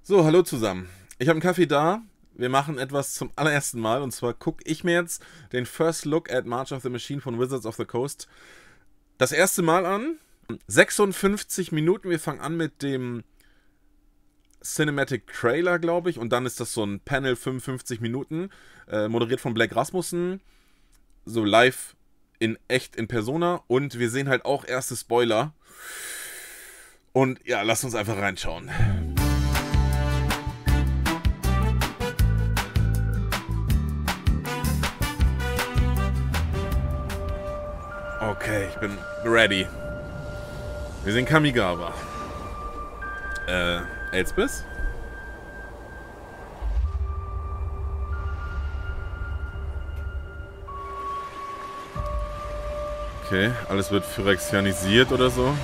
So, hallo zusammen. Ich habe einen Kaffee da. Wir machen etwas zum allerersten Mal. Und zwar gucke ich mir jetzt den First Look at March of the Machine von Wizards of the Coast das erste Mal an. 56 Minuten. Wir fangen an mit dem Cinematic Trailer, glaube ich. Und dann ist das so ein Panel, 55 Minuten. Moderiert von Blake Rasmussen. So live in echt in Persona. Und wir sehen halt auch erste Spoiler. Und ja, lasst uns einfach reinschauen. Okay, ich bin ready. Wir sehen Kamigawa. Elsbeth? Okay, alles wird phyrexianisiert oder so.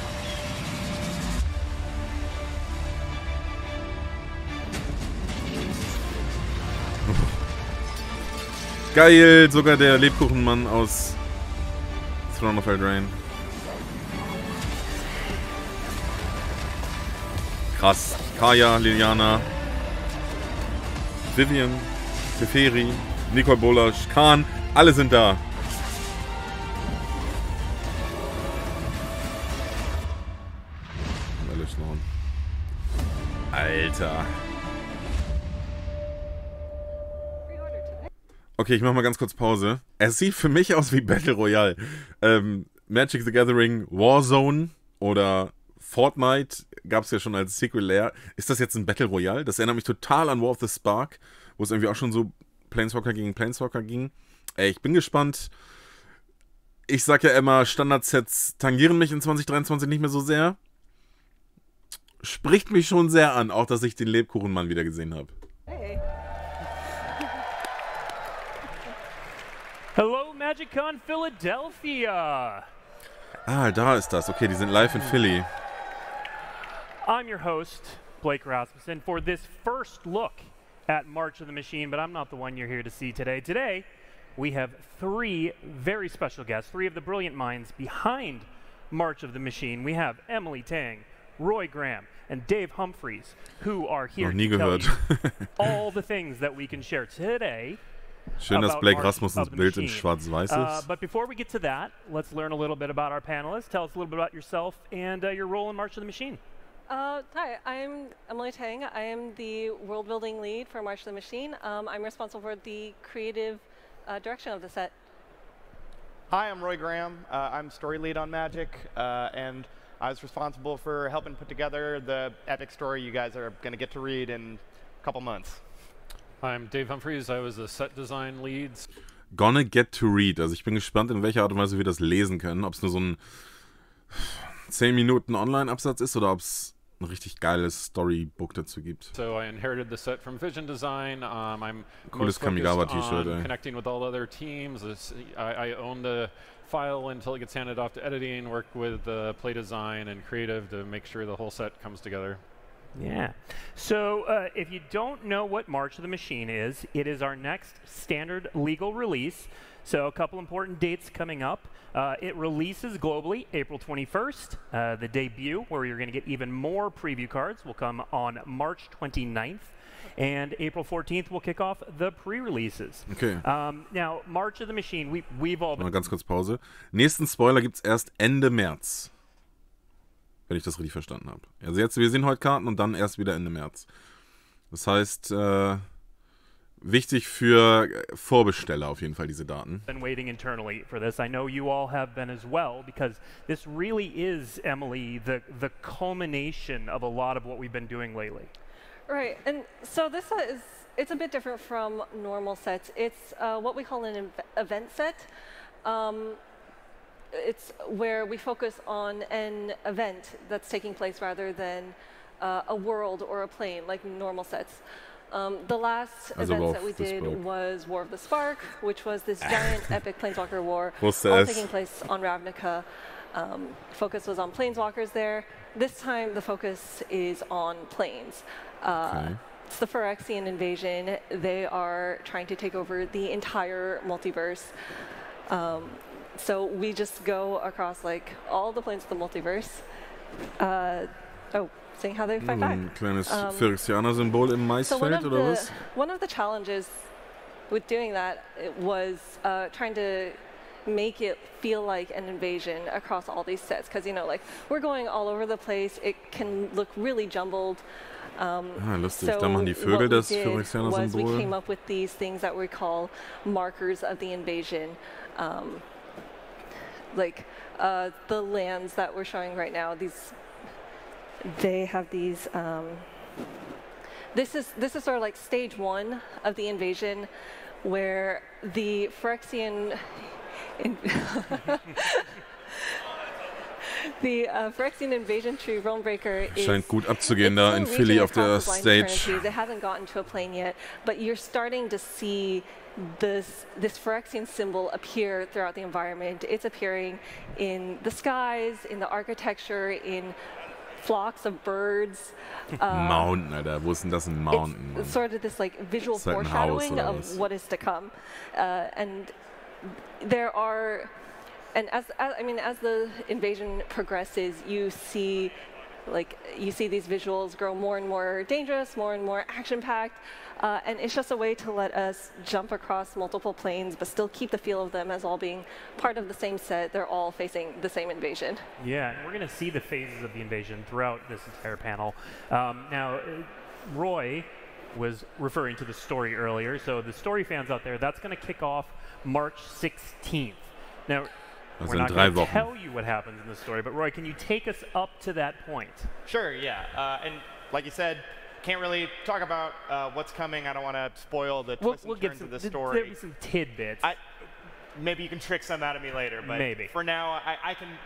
Geil, sogar der Lebkuchenmann aus Throne of Eldraine. Krass. Kaya, Liliana, Vivian, Teferi, Nicole Bolasch, Khan, alle sind da. Alter. Okay, ich mach mal ganz kurz Pause. Es sieht für mich aus wie Battle Royale. Magic the Gathering Warzone oder Fortnite gab es ja schon als Sequel. Ist das jetzt ein Battle Royale? Das erinnert mich total an War of the Spark, wo es irgendwie auch schon so Planeswalker gegen Planeswalker ging. Ich bin gespannt. Ich sag ja immer, Standardsets tangieren mich in 2023 nicht mehr so sehr. Spricht mich schon sehr an, auch dass ich den Lebkuchenmann wieder gesehen habe. Hey. Hello, MagicCon Philadelphia. Ah, da ist das. Okay, die sind live in Philly. I'm your host, Blake Rasmussen, for this first look at March of the Machine, but I'm not the one you're here to see today. Today, we have three very special guests, three of the brilliant minds behind March of the Machine. We have Emily Tang, Roy Graham, and Dave Humphreys, who are here to tell you all the things that we can share today. Schön, dass Blake Rasmussens Bild in schwarz-weiß ist. But before we get to that, let's learn a little bit about our panelists. Tell us a little bit about yourself and your role in March of the Machine. Hi, I'm Emily Tang. I am the world building lead for March of the Machine. I'm responsible for the creative direction of the set. Hi, I'm Roy Graham. I'm story lead on Magic, and I was responsible for helping put together the epic story you guys are going to get to read in a couple months. I'm Dave Humphreys. I was the set design lead. Gonna get to read. Also ich bin gespannt, in welcher Art und Weise wir das lesen können. Ob es nur so ein 10 Minuten Online-Absatz ist oder ob es ein richtig geiles Storybook dazu gibt. So I inherited the set from Vision Design. I'm Cooles Kamigawa-T-Shirt, ey. Connecting with all other teams. I own the file until it gets handed off to editing, work with play design and creative to make sure the whole set comes together. Yeah. So if you don't know what March of the Machine is, it is our next standard legal release. So a couple important dates coming up. It releases globally April 21st. The debut, where you're going to get even more preview cards, will come on March 29th. And April 14th will kick off the pre-releases. Okay. Now, March of the Machine, we've all been... Mal ganz kurz Pause. Nächsten Spoiler gibt es erst Ende März. Wenn ich das richtig verstanden habe. Also jetzt, wir sehen heute Karten und dann erst wieder Ende März. Das heißt, wichtig für Vorbesteller auf jeden Fall diese Daten. Been waiting internally for this. I know you all have been as well, because this really is, Emily, the culmination of a lot of what we've been doing lately. Right, and so this set it's a bit different from normal sets. It's what we call an event set. It's where we focus on an event that's taking place rather than a world or a plane like normal sets. The last event that we did was War of the Spark, which was this giant epic Planeswalker war, all taking place on Ravnica. Focus was on Planeswalkers there. This time the focus is on planes. It's the Phyrexian invasion. They are trying to take over the entire multiverse. So we just go across like all the planes of the multiverse. Oh, seeing how they fight back. Ein kleines Phyrexianer-Symbol im Maisfeld, oder was? One of the challenges with doing that was trying to make it feel like an invasion across all these sets, because like we're going all over the place. It can look really jumbled. Lustig. So Da machen die Vögel das Phyrexianer-Symbol. We came Phyrexianer-Symbol. up with these things that we call markers of the invasion, like the lands that we're showing right now. They have these. This is sort of like stage 1 of the invasion, where the Phyrexian the Phyrexian invasion tree Realmbreaker is Scheint gut abzugehen da in Philly auf der Stage. It hasn't gotten to a plane yet, but you're starting to see this Phyrexian symbol appear throughout the environment. It's appearing in the skies, in the architecture, in flocks of birds. Mountain, Alter. Wo ist denn das ein Mountain? It's sort of this like visual Ist halt ein Haus, foreshadowing oder of was? what is to come, and there are, and as the invasion progresses, you see these visuals grow more and more dangerous, more and more action-packed, and it's just a way to let us jump across multiple planes, but still keep the feel of them as all being part of the same set. They're all facing the same invasion. Yeah, and we're going to see the phases of the invasion throughout this entire panel. Now, Roy was referring to the story earlier, so the story fans out there, that's going to kick off March 16th. Now, we're not going to tell you what happens in the story, but Roy, can you take us up to that point? Sure, yeah. And like you said, can't really talk about what's coming. I don't want to spoil the twists and turns of the story. There'll be some tidbits. Maybe you can trick some out of me later, but maybe. For now,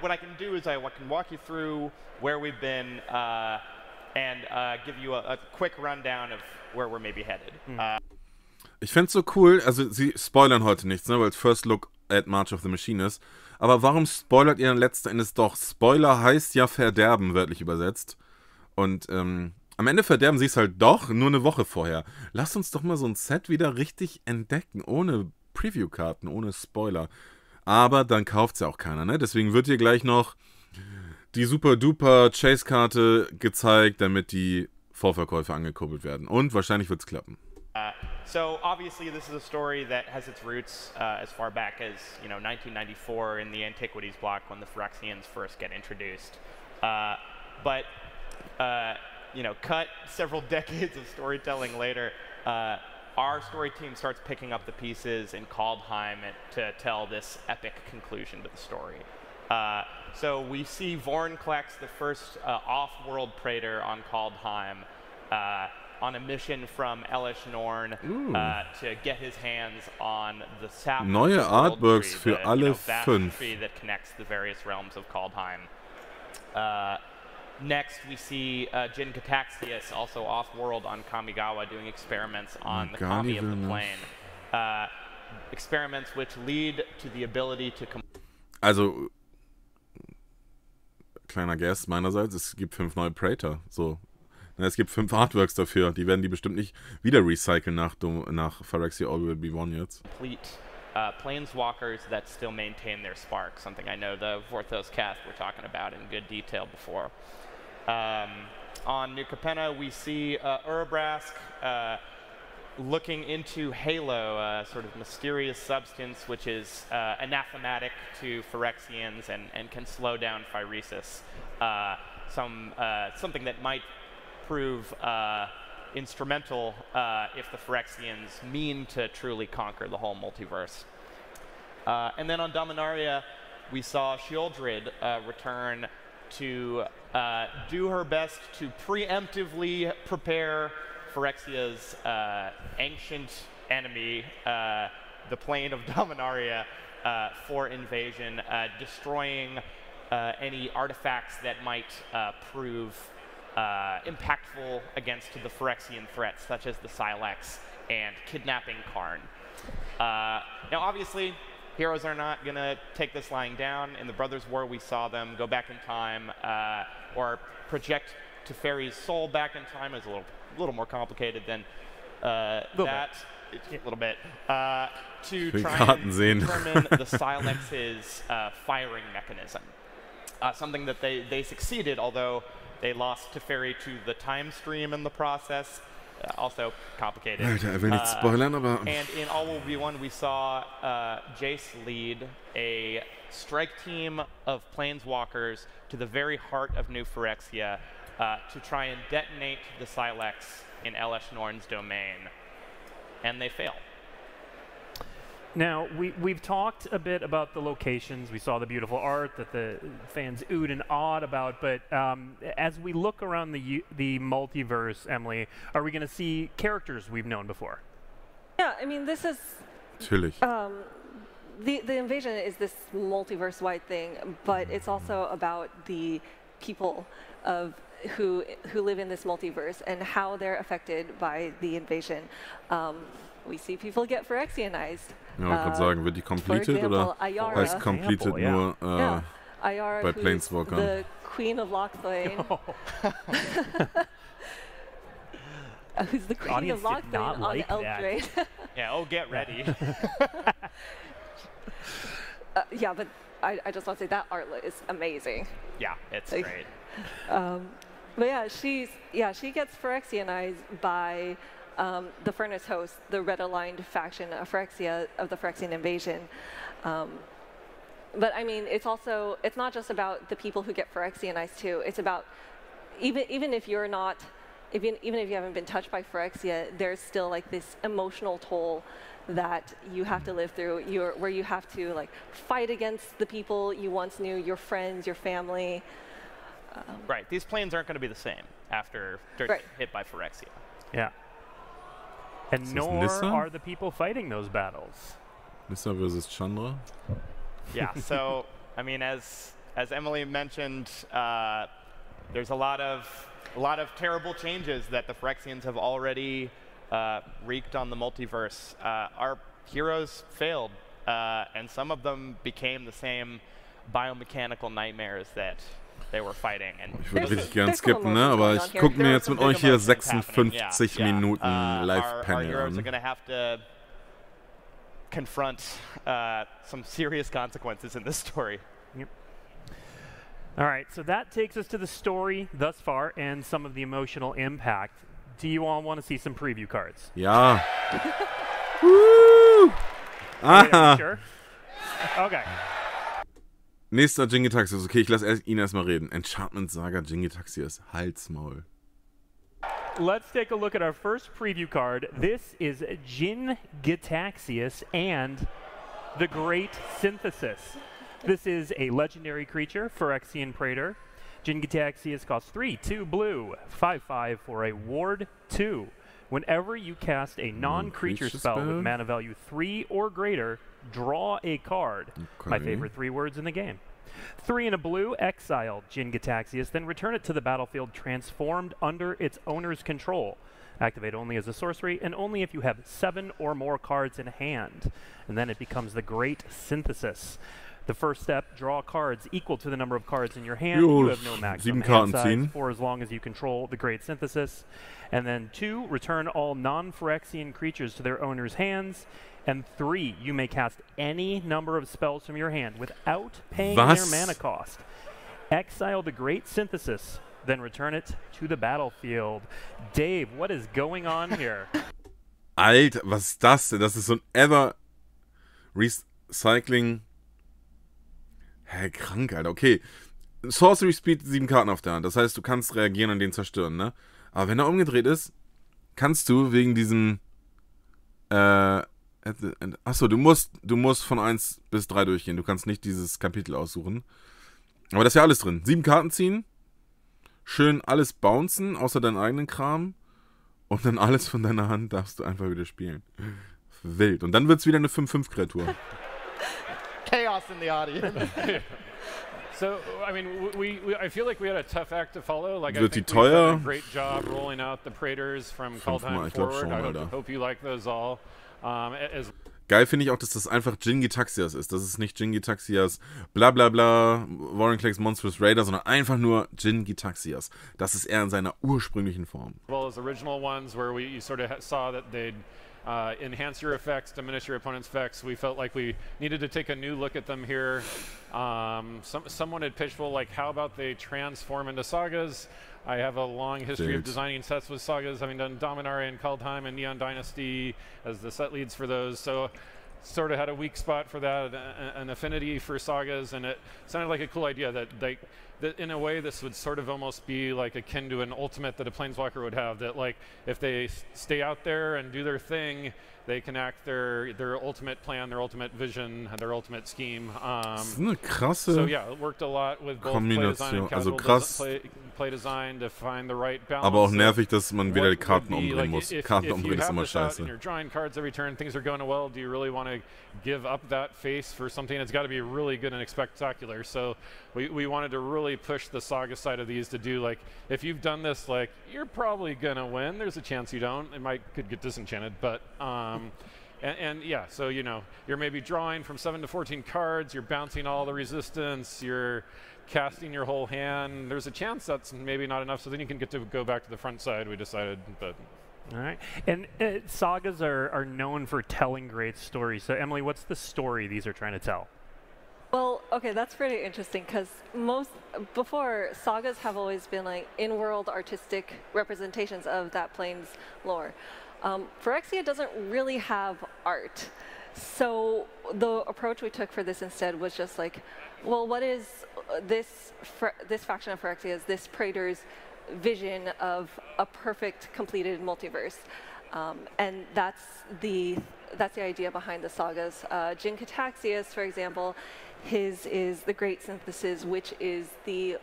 what I can do is I can walk you through where we've been and give you a quick rundown of where we're maybe headed. Ich fände es so cool, also sie spoilern heute nichts, ne, weil es First Look at March of the Machine ist. Aber warum spoilert ihr dann letzten Endes doch? Spoiler heißt ja verderben, wörtlich übersetzt. Und am Ende verderben sie es halt doch, nur eine Woche vorher. Lasst uns doch mal so ein Set wieder richtig entdecken, ohne Preview-Karten, ohne Spoiler. Aber dann kauft es ja auch keiner, ne? Deswegen wird hier gleich noch die super-duper Chase-Karte gezeigt, damit die Vorverkäufe angekurbelt werden. Und wahrscheinlich wird es klappen. So obviously this is a story that has its roots as far back as 1994 in the Antiquities block when the Phyrexians first get introduced. But cut several decades of storytelling later, our story team starts picking up the pieces in Kaldheim to tell this epic conclusion to the story. So we see Vorinclex, the first off-world praetor on Kaldheim, on a mission from Elish Norn to get his hands on the sap Neue Artworks tree, für alle vast 5. tree that connects the various realms of Kaldheim. Next, we see Jin Cataxius, also off-world on Kamigawa, doing experiments on the Kami of the plane. Experiments which lead to the ability to... Also, kleiner Guess meinerseits, es gibt 5 neue Praetor. So. Es gibt 5 Artworks dafür. Die werden die bestimmt nicht wieder recyceln nach Phyrexia All Will Be One jetzt. Complete planeswalkers that still maintain their spark, something I know the Vorthos cast were talking about in good detail before. On New Capenna, we see Urabrask looking into Halo, a sort of mysterious substance which is anathematic to Phyrexians and can slow down Phyresis. Something that might prove instrumental if the Phyrexians mean to truly conquer the whole multiverse. And then on Dominaria, we saw Sheoldred return to do her best to preemptively prepare Phyrexia's ancient enemy, the plane of Dominaria, for invasion, destroying any artifacts that might prove impactful against the Phyrexian threats, such as the Silex and kidnapping Karn. Now, obviously, heroes are not going to take this lying down. In the Brothers' War, we saw them go back in time or project Teferi's soul back in time. Is a little more complicated than that. A little bit. To try and determine the Silex's firing mechanism. Something that they succeeded, although They lost Teferi to the time stream in the process. Also complicated. Alter, er will nicht spoilern, aber... And in All Will Be One, we saw Jace lead a strike team of planeswalkers to the very heart of New Phyrexia to try and detonate the Sylex in Elesh Norn's domain. And they fail. Now, we've talked a bit about the locations. We saw the beautiful art that the fans oohed and awed about. But as we look around the multiverse, Emily, are we going to see characters we've known before? Yeah, I mean, this is... Natürlich. The invasion is this multiverse-wide thing, but it's also about the people who live in this multiverse and how they're affected by the invasion. We see people get Phyrexianized. Ja, ich kann sagen, wird die completed oder heißt completed nur Ayara, bei Planeswalkern? The Queen of Lochthwain. Who's the Queen of Lochthwain on Eldraine. Yeah, oh, get ready. Yeah, but I just want to say that art is amazing. Yeah, it's great. But yeah, she gets Phyrexianized by the Furnace Host, the red-aligned faction of Phyrexia, of the Phyrexian invasion. But I mean, it's not just about the people who get Phyrexianized too. It's about even if you're not, even if you haven't been touched by Phyrexia, there's still like this emotional toll that you have to live through, where you have to like fight against the people you once knew, your friends, your family. Right. These planes aren't going to be the same after they're hit by Phyrexia. Yeah. And nor are the people fighting those battles. Nissa versus Chandra. Yeah. So I mean, as Emily mentioned, there's a lot of terrible changes that the Phyrexians have already wreaked on the multiverse. Our heroes failed, and some of them became the same biomechanical nightmares that they were fighting. And ich würde richtig gern skippen, ne? Aber ich gucke mir jetzt mit euch hier 56 Minuten Live-Panel Our heroes an. are going to have to confront some serious consequences in this story. Yep. All right, so that takes us to the story thus far and some of the emotional impact. Do you all want to see some preview cards? Ja. Woo! Aha. Sure? Okay. Nächster Jin-Gitaxias. Okay, ich lasse ihn erstmal reden. Enchantment Saga Jin-Gitaxias. Halsmaul. Let's take a look at our first preview card. This is Jin-Gitaxias and the Great Synthesis. This is a legendary creature, Phyrexian Praetor. Jin-Gitaxias costs 3, 2 blue, 5/5 for a ward 2. Whenever you cast a non-creature spell with mana value 3 or greater, draw a card. Okay. My favorite 3 words in the game. 3 and a blue, exile Jin-Gitaxias, then return it to the battlefield transformed under its owner's control. Activate only as a sorcery, and only if you have 7 or more cards in hand. And then it becomes the Great Synthesis. The first step, draw cards equal to the number of cards in your hand. You have no maximum hand size for as long as you control the Great Synthesis. And then 2, return all non-Phyrexian creatures to their owner's hands. And 3, you may cast any number of spells from your hand without paying their mana cost. Exile the Great Synthesis, then return it to the battlefield. Dave, what is going on here? Alter, was ist das denn? Das ist so ein Ever-Recycling... Hä, krank, Alter. Okay. Sorcery Speed, 7 Karten auf der Hand. Das heißt, du kannst reagieren und den zerstören, ne? Aber wenn er umgedreht ist, kannst du wegen diesem... Achso, du musst von 1 bis 3 durchgehen. Du kannst nicht dieses Kapitel aussuchen. Aber da ist ja alles drin. 7 Karten ziehen. Schön alles bouncen, außer deinen eigenen Kram. Und dann alles von deiner Hand darfst du einfach wieder spielen. Wild. Und dann wird es wieder eine 5/5-Kreatur. Chaos in the audience. So, I mean, I feel like we had a tough act to follow. Like, I Wird die think we've done teuer? a great job rolling out the Praetors from Kaldheim forward. I hope you like those all. Geil finde ich auch, dass das einfach Jin-Gitaxias ist. Das ist nicht Jin-Gitaxias bla bla bla, Vorinclex Monstrous Raider, sondern einfach nur Jin-Gitaxias. Das ist er in seiner ursprünglichen Form. As well as original ones where you sort of saw that they'd enhance your effects, diminish your opponent's effects. We felt like we needed to take a new look at them here. Someone had pitched, well, like, how about they transform into sagas? I have a long history of designing sets with sagas, having done Dominaria and Kaldheim and Neon Dynasty as the set leads for those. So sort of had a weak spot for that, an affinity for sagas, and it sounded like a cool idea that in a way this would sort of almost be like akin to an ultimate that a planeswalker would have, that like if they stay out there and do their thing, they can act their ultimate plan, their ultimate vision, their ultimate scheme. Das ist eine krasse So yeah, it worked a lot with both play design and also casual krass, play design to find the right balance. aber auch nervig, dass man wieder die Karten What would be, umdrehen like, muss. if Karten you umdrehen ist have immer this out scheiße. and you're drawing cards every turn, things are going well, do you really want to give up that face for something that's got to be really good and spectacular? So we wanted to really push the saga side of these to do, like, if you've done this, like, you're probably gonna win. There's a chance you don't. It could get disenchanted, but and yeah, so you know, you're maybe drawing from 7 to 14 cards, you're bouncing all the resistance, you're casting your whole hand. There's a chance that's maybe not enough, so then you can get to go back to the front side, we decided. But all right. And sagas are known for telling great stories. So Emily, what's the story these are trying to tell? Well, okay, that's pretty interesting because before, sagas have always been like in-world artistic representations of that plane's lore. Phyrexia doesn't really have art. So the approach we took for this instead was just like, well, what is this faction of Phyrexia? Is this Praetor's vision of a perfect completed multiverse? And that's the idea behind the sagas. Jin Cataxius, for example, his is the Great Synthesis, which is the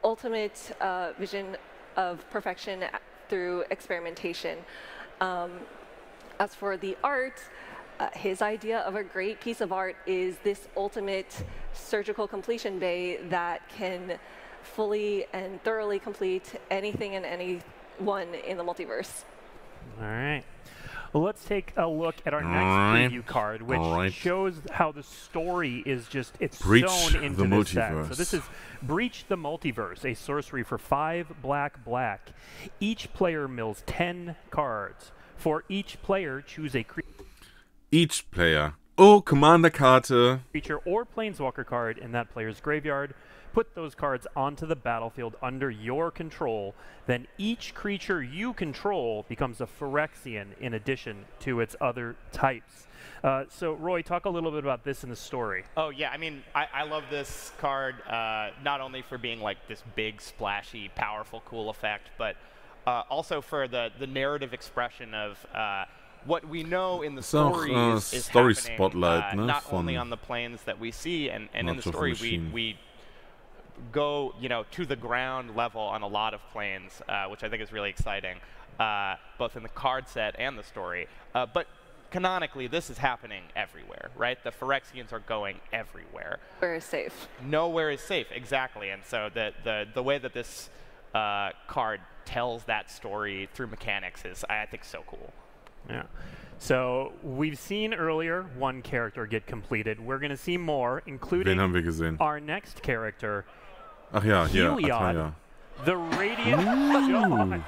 ultimate vision of perfection through experimentation. As for the art, his idea of a great piece of art is this ultimate surgical completion bay that can fully and thoroughly complete anything and anyone in the multiverse. All right. Well, let's take a look at our next preview card, which shows how the story is just, it's sewn into this set. So this is Breach the Multiverse, a sorcery for 5 black. Each player mills 10 cards. For each player, choose a creature. Each player. Oh, Commander-Karte. Creature or Planeswalker card in that player's graveyard. Put those cards onto the battlefield under your control. Then each creature you control becomes a Phyrexian in addition to its other types. So, Roy, talk a little bit about this in the story. Oh, yeah. I mean, I love this card not only for being like this big, splashy, powerful, cool effect, but also for the narrative expression of what we know in the story is story happening, spotlight, not only on the planes that we see, and in the story we go, you know, to the ground level on a lot of planes, which I think is really exciting, both in the card set and the story. But canonically, this is happening everywhere, right? The Phyrexians are going everywhere. Nowhere is safe. Nowhere is safe, exactly. And so the way that this card tells that story through mechanics is, I think, so cool. Yeah. So we've seen earlier one character get completed. We're going to see more, including our next character, Ach ja, hier, Heliod, the Radiant.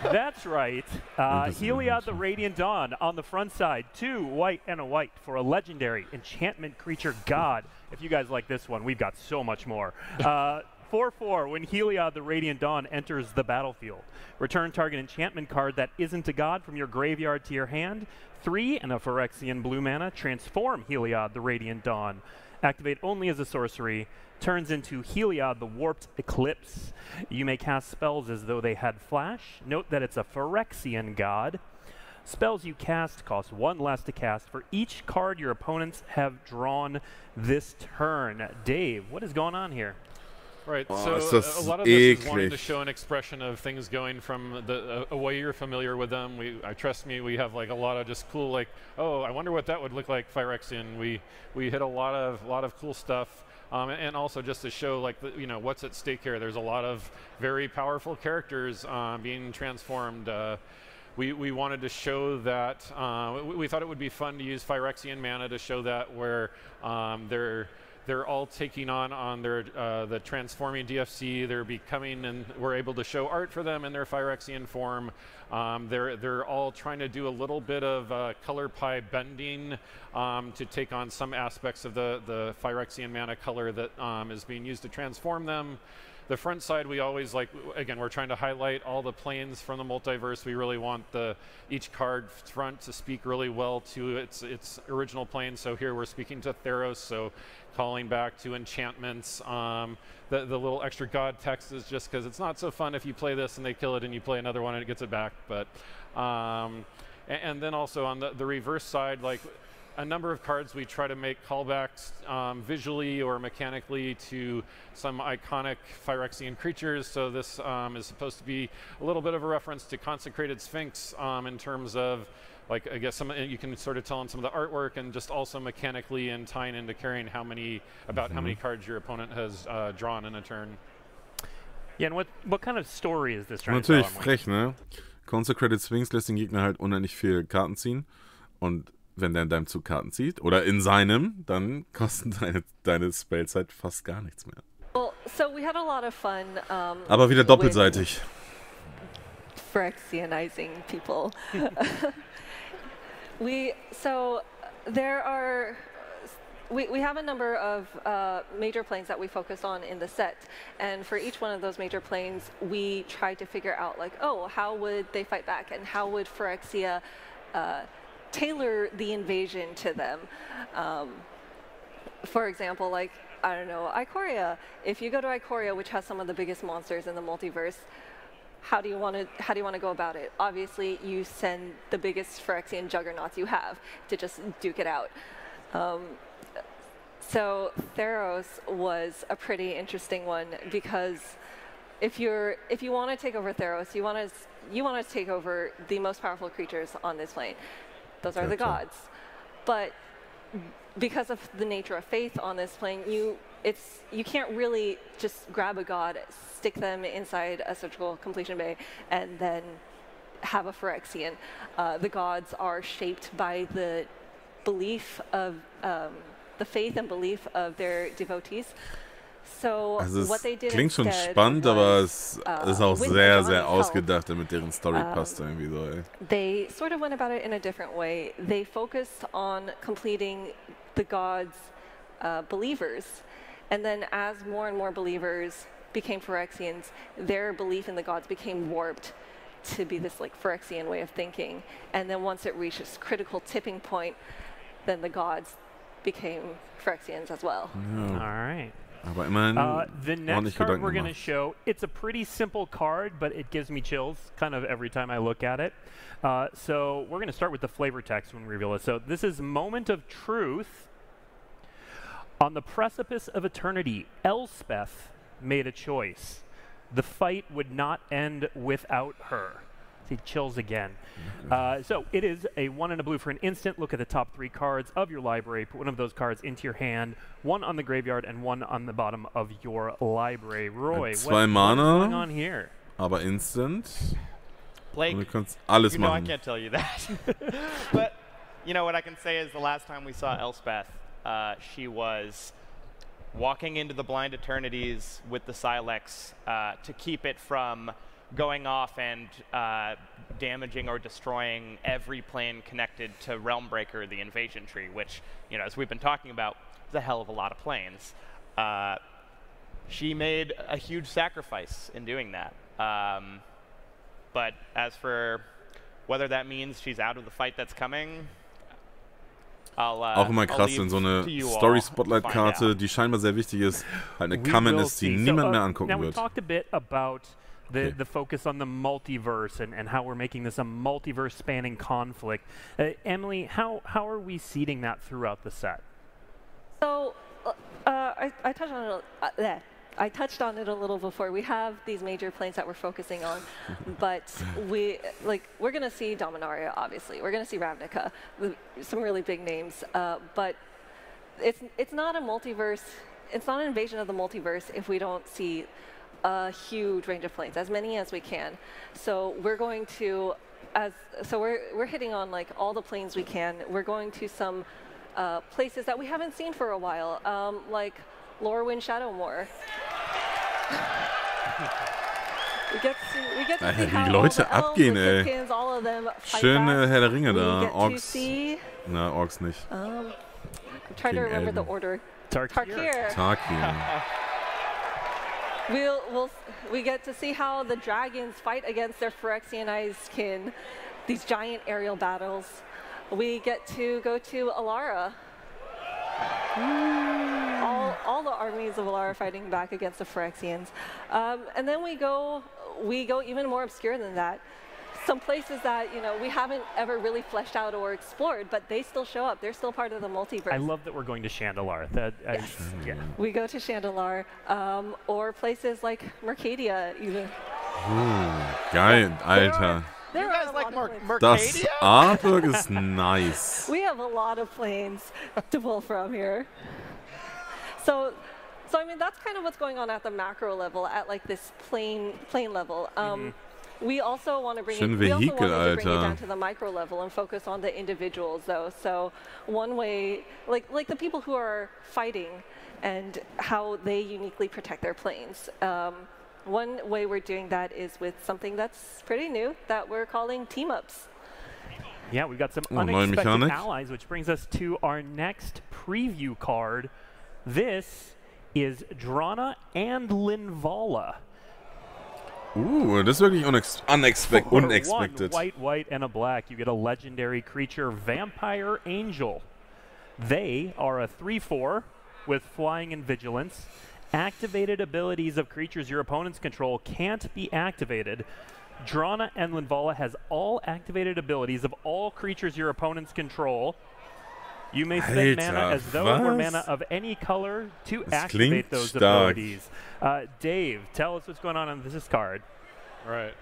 That's right. Heliod, the Radiant Dawn, on the front side, 2 white and a white for a legendary enchantment creature god. If you guys like this one, we've got so much more. 4/4, when Heliod, the Radiant Dawn, enters the battlefield. Return target enchantment card that isn't a god from your graveyard to your hand. 3 and a Phyrexian blue mana. Transform Heliod, the Radiant Dawn. Activate only as a sorcery. Turns into Heliod, the Warped Eclipse. You may cast spells as though they had flash. Note that it's a Phyrexian god. Spells you cast cost 1 less to cast for each card your opponents have drawn this turn. Dave, what is going on here? Right, so a lot of this is wanting to show an expression of things going from a way you're familiar with them. Trust me, we have like a lot of just cool, like, oh, I wonder what that would look like, Phyrexian. We hit a lot of cool stuff, and also just to show like you know what's at stake here. There's a lot of very powerful characters being transformed. We wanted to show that we thought it would be fun to use Phyrexian mana to show that where they're all taking on their the transforming DFC. They're becoming, and we're able to show art for them in their Phyrexian form. They're all trying to do a little bit of color pie bending to take on some aspects of the Phyrexian mana color that is being used to transform them. The front side, we always again, we're trying to highlight all the planes from the multiverse. We really want each card front to speak really well to its original plane. So here we're speaking to Theros, so calling back to enchantments. The little extra god text is just because it's not so fun if you play this and they kill it and you play another one and it gets it back. But and then also on the reverse side, like a number of cards we try to make callbacks visually or mechanically to some iconic Phyrexian creatures. So this is supposed to be a little bit of a reference to Consecrated Sphinx in terms of, like, I guess you can sort of tell in some of the artwork, and just also mechanically and tying into carrying how many cards your opponent has drawn in a turn. Yeah, and what kind of story is this trying to tell? Natürlich frech, ne? Consecrated Sphinx lässt den Gegner halt unendlich viel Karten ziehen, und wenn der in deinem Zug Karten zieht, oder in seinem, dann kosten deine Spells halt fast gar nichts mehr. Well, so we had a lot of fun. Aber wieder doppelseitig. Phyrexianizing people. We have a number of major planes that we focus on in the set, and for each one of those major planes, we try to figure out, like, oh, how would they fight back, and how would Phyrexia tailor the invasion to them. For example, like, I don't know, Ikoria. If you go to Ikoria, which has some of the biggest monsters in the multiverse, how do you want to go about it? Obviously, you send the biggest Phyrexian juggernauts you have to just duke it out. So Theros was a pretty interesting one, because if you want to take over Theros, you want to take over the most powerful creatures on this plane. Those are the gods. But because of the nature of faith on this plane, you can't really just grab a god, stick them inside a surgical completion bay, and then have a Phyrexian. The gods are shaped by the belief of the faith and belief of their devotees. So what they did klingt schon spannend, aber es ist auch sehr, sehr ausgedacht, damit deren Story passt irgendwie so. Ey. They sort of went about it in a different way. They focused on completing the gods' believers, and then as more and more believers became Phyrexians, their belief in the gods became warped to be this, like, Phyrexian way of thinking. And then once it reached its critical tipping point, then the gods became Phyrexians as well. All right. The next card we're going to show, it's a pretty simple card, but it gives me chills kind of every time I look at it. So we're going to start with the flavor text when we reveal it. So this is Moment of Truth. On the precipice of eternity, Elspeth made a choice. The fight would not end without her. See, chills again. So it is a 1 and a blue for an instant. Look at the top 3 cards of your library. Put one of those cards into your hand, 1 on the graveyard and 1 on the bottom of your library. Roy, what's going on here? Aber instant. Blake, du kannst alles machen. I can't tell you that. But you know what I can say is, the last time we saw Elspeth, she was walking into the blind eternities with the Silex to keep it from going off and damaging or destroying every plane connected to Realmbreaker, the invasion tree, which, you know, as we've been talking about, is a hell of a lot of planes. She made a huge sacrifice in doing that. But as for whether that means she's out of the fight that's coming, auch immer krass, wenn so eine Story-Spotlight-Karte, die scheinbar sehr wichtig ist, halt eine Common ist, die niemand mehr angucken now wird. We talked a bit about the focus on the multiverse and how we're making this a multiverse-spanning conflict. Emily, how are we seeding that throughout the set? So I touched on it a little before. We have these major planes that we're focusing on, but we're going to see Dominaria, obviously. We're going to see Ravnica, some really big names. But it's not a multiverse. It's not an invasion of the multiverse if we don't see a huge range of planes, as many as we can. So we're going to, we're hitting on, like, all the planes we can. We're going to some places that we haven't seen for a while, like Lorwyn Shadowmoor. We get to see how die Leute all the abgehen, elves, the ey. Kids, all of them fight Schöne back. Herr der Ringe da. We get to Orks. see, Na, Orks nicht. I'm trying to King remember the Elben. order. Tarkir. Tarkir. We get to see how the dragons fight against their Phyrexianized kin, these giant aerial battles. We get to go to Alara. All the armies of Alara fighting back against the Phyrexians. And then we go even more obscure than that. Some places that we haven't ever really fleshed out or explored, but they still show up. They're still part of the multiverse. I love that we're going to Chandalar. Yeah. We go to Chandalar, or places like Mercadia even. Geil, Alter. There You guys are a like lot of planes. Das Mercadia? Artwork ist nice. We have a lot of planes to pull from here. So I mean, that's kind of what's going on at the macro level, at like this plane level. We also want to bring Schön it, we also Vehikel, wanted to bring it Alter. down to the micro level and focus on the individuals, though. So one way, like the people who are fighting and how they uniquely protect their planes. One way we're doing that is with something that's pretty new that we're calling team-ups. Yeah, we've got some neue unexpected Mechanik. allies, which brings us to our next preview card. This is Drana and Linvala. Das ist wirklich unexpected. One white, and a black. You get a legendary creature, Vampire Angel. They are a 3/4 with flying and vigilance. Activated abilities of creatures your opponents control can't be activated. Drana and Linvala has all activated abilities of all creatures your opponents control. You may spend mana Alter, as though it were was? mana of any color to Das activate klingt those stark. abilities. Dave, tell us what's going on this card. Right.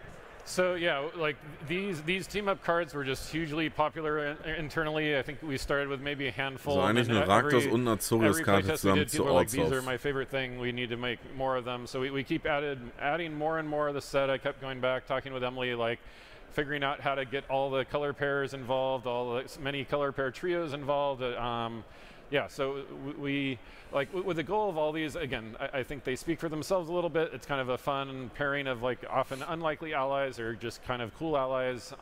So yeah, like these team-up cards were just hugely popular internally. I think we started with maybe a handful. So eigentlich eine Raktos und eine Azorius-Karte zusammen zu people were like, these are Ortshaus. my favorite thing. We need to make more of them. So we keep adding more and more of the set. I kept going back, talking with Emily, like figuring out how to get all the color pairs involved, all the many color pair trios involved. Yeah, so we like with the goal of all these, again, I think they speak for themselves a little bit. It's kind of a fun pairing of like often unlikely allies or just kind of cool allies.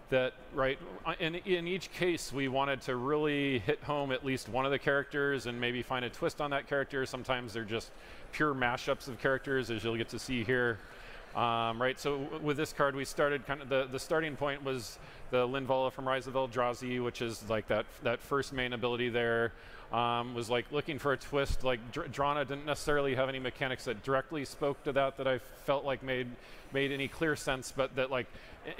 That right in each case we wanted to really hit home at least one of the characters and maybe find a twist on that character. Sometimes they're just pure mashups of characters, as you'll get to see here. Right, so with this card we started kind of the starting point was the Linvala from Rise of Eldrazi, which is like that first main ability there. Was like looking for a twist. Like Drana didn't necessarily have any mechanics that directly spoke to that I felt like made any clear sense, but that like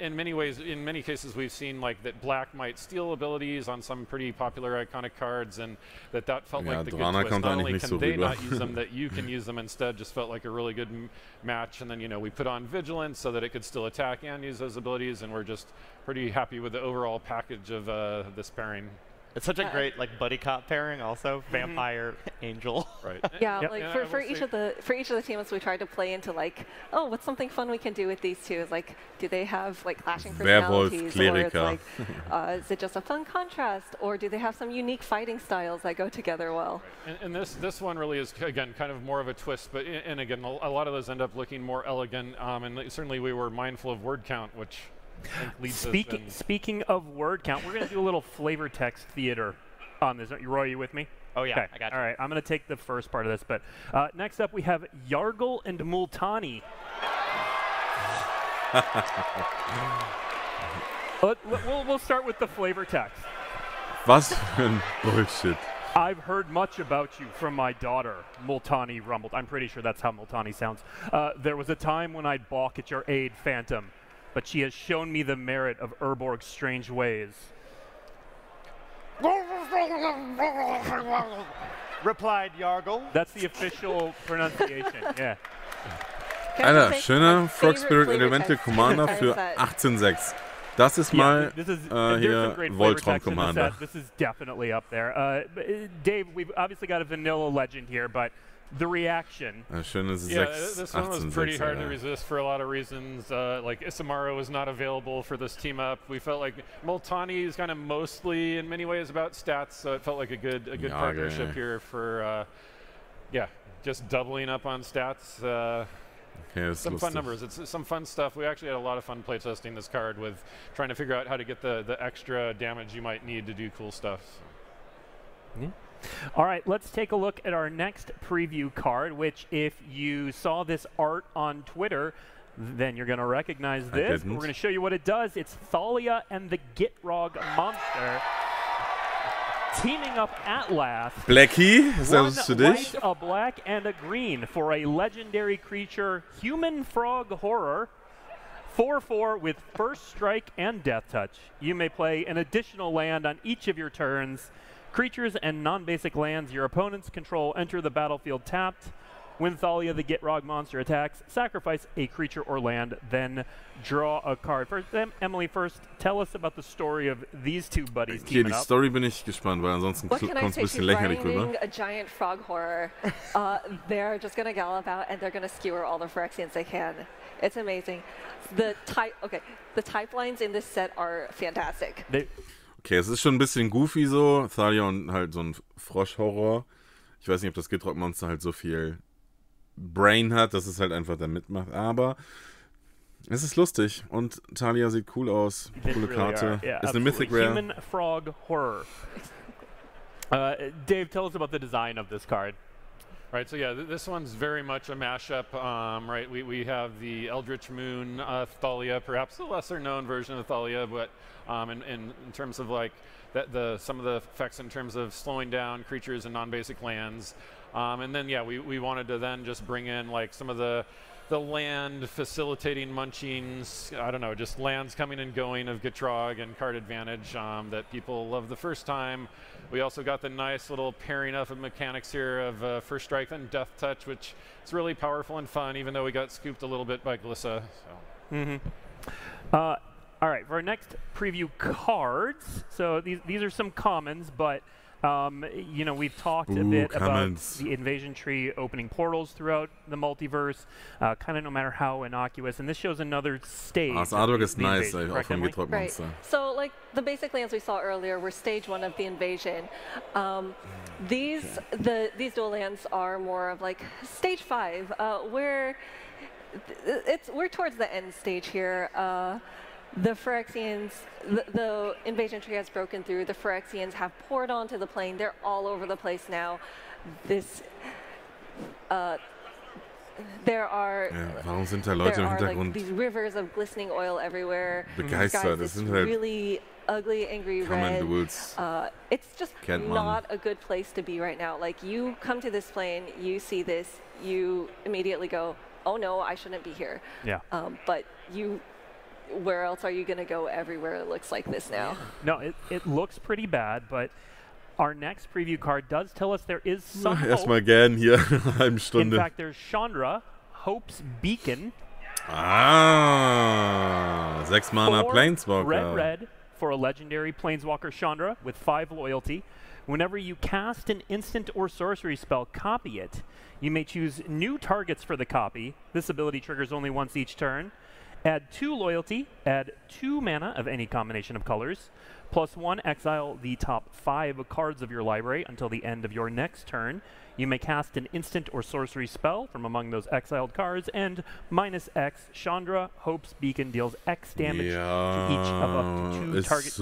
in many ways, in many cases we've seen like that black might steal abilities on some pretty popular iconic cards, and that felt like the Drana good twist. kommt Not eigentlich only nicht can so they rüber. not use them, that you can use them instead, just felt like a really good match. And then we put on Vigilance so that it could still attack and use those abilities, and we're just pretty happy with the overall package of this pairing. It's such a great like buddy cop pairing, also Vampire Angel. Right. Yeah, Yep. like And for each of the teams, we tried to play into like, oh, what's something fun we can do with these two? Is like, do they have like clashing Werwolf, personalities, or it's Kleriker. like, is it just a fun contrast, or do they have some unique fighting styles that go together well? And this one really is, again, kind of more of a twist, but and again, a lot of those end up looking more elegant, and certainly we were mindful of word count, which I think leads us in. Speaking of word count, we're going to do a little flavor text theater on this. Roy, are you with me? Oh yeah, Okay. I got you. All right, I'm going to take the first part of this, but next up we have Yargle and Multani. We'll start with the flavor text. Was für ein Bullshit. I've heard much about you from my daughter, Multani rumbled. I'm pretty sure that's how Multani sounds. There was a time when I'd balk at your aid, Phantom, but she has shown me the merit of Urborg's strange ways. Replied Yargle. That's the official pronunciation, yeah. Alter, schöner Frog Spirit Elemental Commander für 18,6. Das ist mal There's some hier great flavor Voltron text in the Commander. set. This is definitely up there. Dave, we've obviously got a vanilla legend here, but the reaction. Schön ist Yeah, 6, this one was 18, pretty 6, hard to resist for a lot of reasons. Like Isamaro was not available for this team up. We felt like Multani is kind of mostly, in many ways, about stats, so it felt like a good partnership here for, yeah, just doubling up on stats. Some fun numbers. It's some fun stuff. We actually had a lot of fun playtesting this card with trying to figure out how to get the extra damage you might need to do cool stuff. So. Yeah. All right, let's take a look at our next preview card, which if you saw this art on Twitter, then you're going to recognize this. We're going to show you what it does. It's Thalia and the Gitrog monster teaming up at last. Blackie, ist das für dich? White, a black, and a green for a legendary creature, human frog horror. 4/4 with first strike and death touch. You may play an additional land on each of your turns. Creatures and non-basic lands your opponents control enter the battlefield tapped. When Thalia the Gitrog monster attacks, sacrifice a creature or land, then draw a card. First, Emily, first, tell us about the story of these two buddies teaming up. Die Story bin ich gespannt, weil ansonsten kommt es ein bisschen lächerlich rüber. A giant frog horror. They're just going to gallop out and they're going to skewer all the Phyrexians they can. It's amazing. The type lines in this set are fantastic. Okay, es ist schon ein bisschen goofy so. Thalia und halt so ein Froschhorror. Ich weiß nicht, ob das Gitrog-Monster halt so viel Brain hat, dass es halt einfach da mitmacht. Aber es ist lustig. Und Thalia sieht cool aus. Coole Karte. Yeah, ist eine Mythic Rare. Human Frog Horror. Dave, tell us about the design of this card. Right, so yeah, this one's very much a mashup, right? We have the Eldritch Moon Thalia, perhaps a lesser-known version of Thalia, but in terms of like some of the effects in terms of slowing down creatures and non-basic lands, and then yeah, we wanted to then just bring in like some of the land facilitating munchings, I don't know, just lands coming and going of Gitrog and card advantage that people love the first time. We also got the nice little pairing up of mechanics here of first strike and death touch, which is really powerful and fun, even though we got scooped a little bit by Glissa. So. All right, for our next preview cards, so these are some commons, but you know, we've talked a bit about the invasion tree opening portals throughout the multiverse, kind of no matter how innocuous. And this shows another stage. Das Artwork ist nice, invasion, auch vom Gitrog Right. Monster. So, like the basic lands we saw earlier were stage 1 of the invasion. These dual lands are more of like stage 5, where we're towards the end stage here. The Phyrexians, the invasion tree has broken through. The Phyrexians have poured onto the plane. They're all over the place now. There are warum sind da Leute im Hintergrund like these rivers of glistening oil everywhere. begeistert? Guys, Das sind it's halt really ugly, angry red. It's just not a good place to be right now. Like, you come to this plane, you see this, you immediately go, oh no, I shouldn't be here. Yeah. But where else are you going to go everywhere it looks like this now? No, it looks pretty bad, but our next preview card does tell us there is some hope. Erstmal gern hier, eine halbe Stunde. In fact, there's Chandra, Hope's Beacon. 6 Mana Planeswalker. Red for a legendary Planeswalker Chandra with 5 loyalty. Whenever you cast an instant or sorcery spell, copy it. You may choose new targets for the copy. This ability triggers only once each turn. Add 2 loyalty, add 2 mana of any combination of colors, +1 exile the top 5 cards of your library until the end of your next turn. You may cast an instant or sorcery spell from among those exiled cards, and -X, Chandra, Hope's Beacon deals X damage to each of up to 2 target creatures.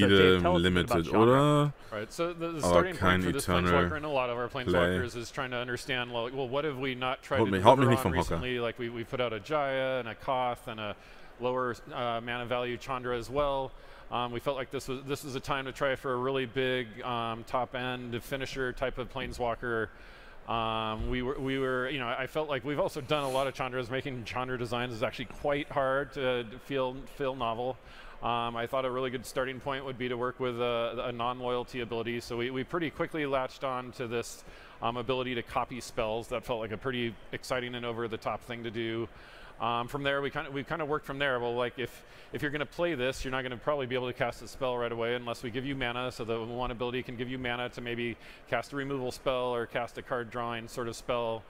So Dave, tell us limited, about oder? Right, so the starting point for this Planeswalker and a lot of our Planeswalkers is trying to understand, well, what have we not tried to deliver on recently? Like, we put out a Jaya and a Koth and a lower mana value Chandra as well. We felt like this was a time to try for a really big top-end finisher type of Planeswalker. We were, you know, I felt like we've also done a lot of Chandras. Making Chandra designs is actually quite hard to feel novel. I thought a really good starting point would be to work with a non-loyalty ability. So we pretty quickly latched on to this ability to copy spells. That felt like a pretty exciting and over-the-top thing to do. From there, we kind of worked from there. Well, like if you're going to play this, you're not going to probably be able to cast a spell right away unless we give you mana. So the one ability can give you mana to maybe cast a removal spell or cast a card drawing sort of spell.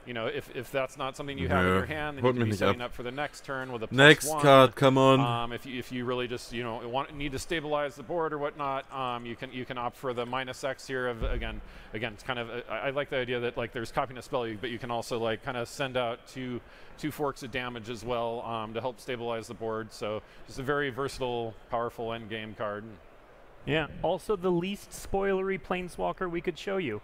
You know, if that's not something you have in your hand, then you can be setting up for the next turn with a +1. Card, come on. If you really just need to stabilize the board or whatnot, you can opt for the -X here. Again, it's kind of I like the idea that like there's copying a spell, but you can also like kind of send out two forks of damage as well to help stabilize the board. So just a very versatile, powerful end game card. Yeah, also the least spoilery planeswalker we could show you.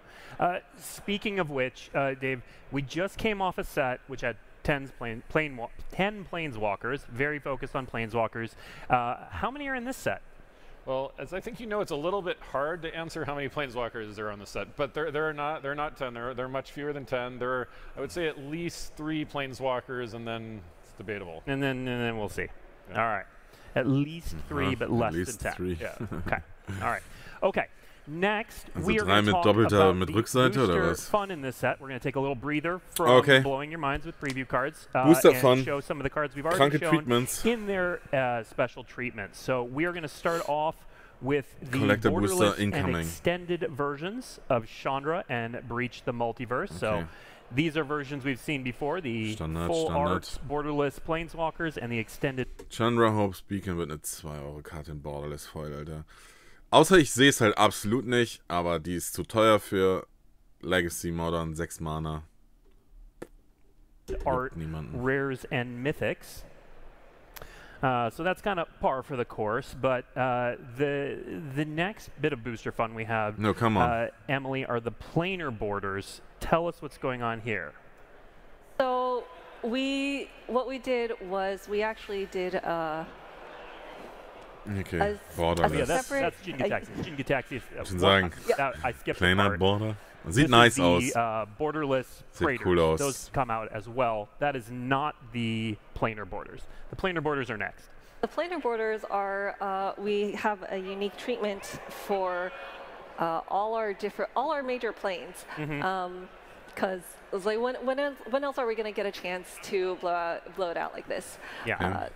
Speaking of which, Dave, we just came off a set which had 10 planeswalkers, very focused on planeswalkers. How many are in this set? Well, as I think you know, it's a little bit hard to answer how many planeswalkers there are on the set, but they're not 10. They're much fewer than 10. There are, I would say, at least 3 planeswalkers, and then it's debatable. And then we'll see. Yeah. All right. At least 3, but less than 10. 3. Yeah. Okay. All right. Okay. Next, also we are going to talk about the booster fun in this set. We're going to take a little breather from blowing your minds with preview cards and show some of the cards we've already shown in their special treatments. So we are going to start off with the borderless and extended versions of Chandra and Breach the Multiverse. So these are versions we've seen before, the full art borderless Planeswalkers and the extended. Chandra Hope's Beacon wird eine 2-Euro-Karte in Borderless Foil, Alter. Außer ich sehe es halt absolut nicht, aber die ist zu teuer für Legacy Modern, 6 Mana. Art, rares, and mythics. So that's kind of par for the course, but the next bit of booster fun we have, Emily, are the planar borders. Tell us what's going on here. So what we did was we actually did Borderless. That's Jin Gitaxi. I skipped Planar Border. Sieht nice aus. Borderless freighters. Those come out as well. That is not the planar borders. The planar borders are next. The planar borders are we have a unique treatment for all our major planes. Because it was like when else are we going to get a chance to blow it out like this? Yeah.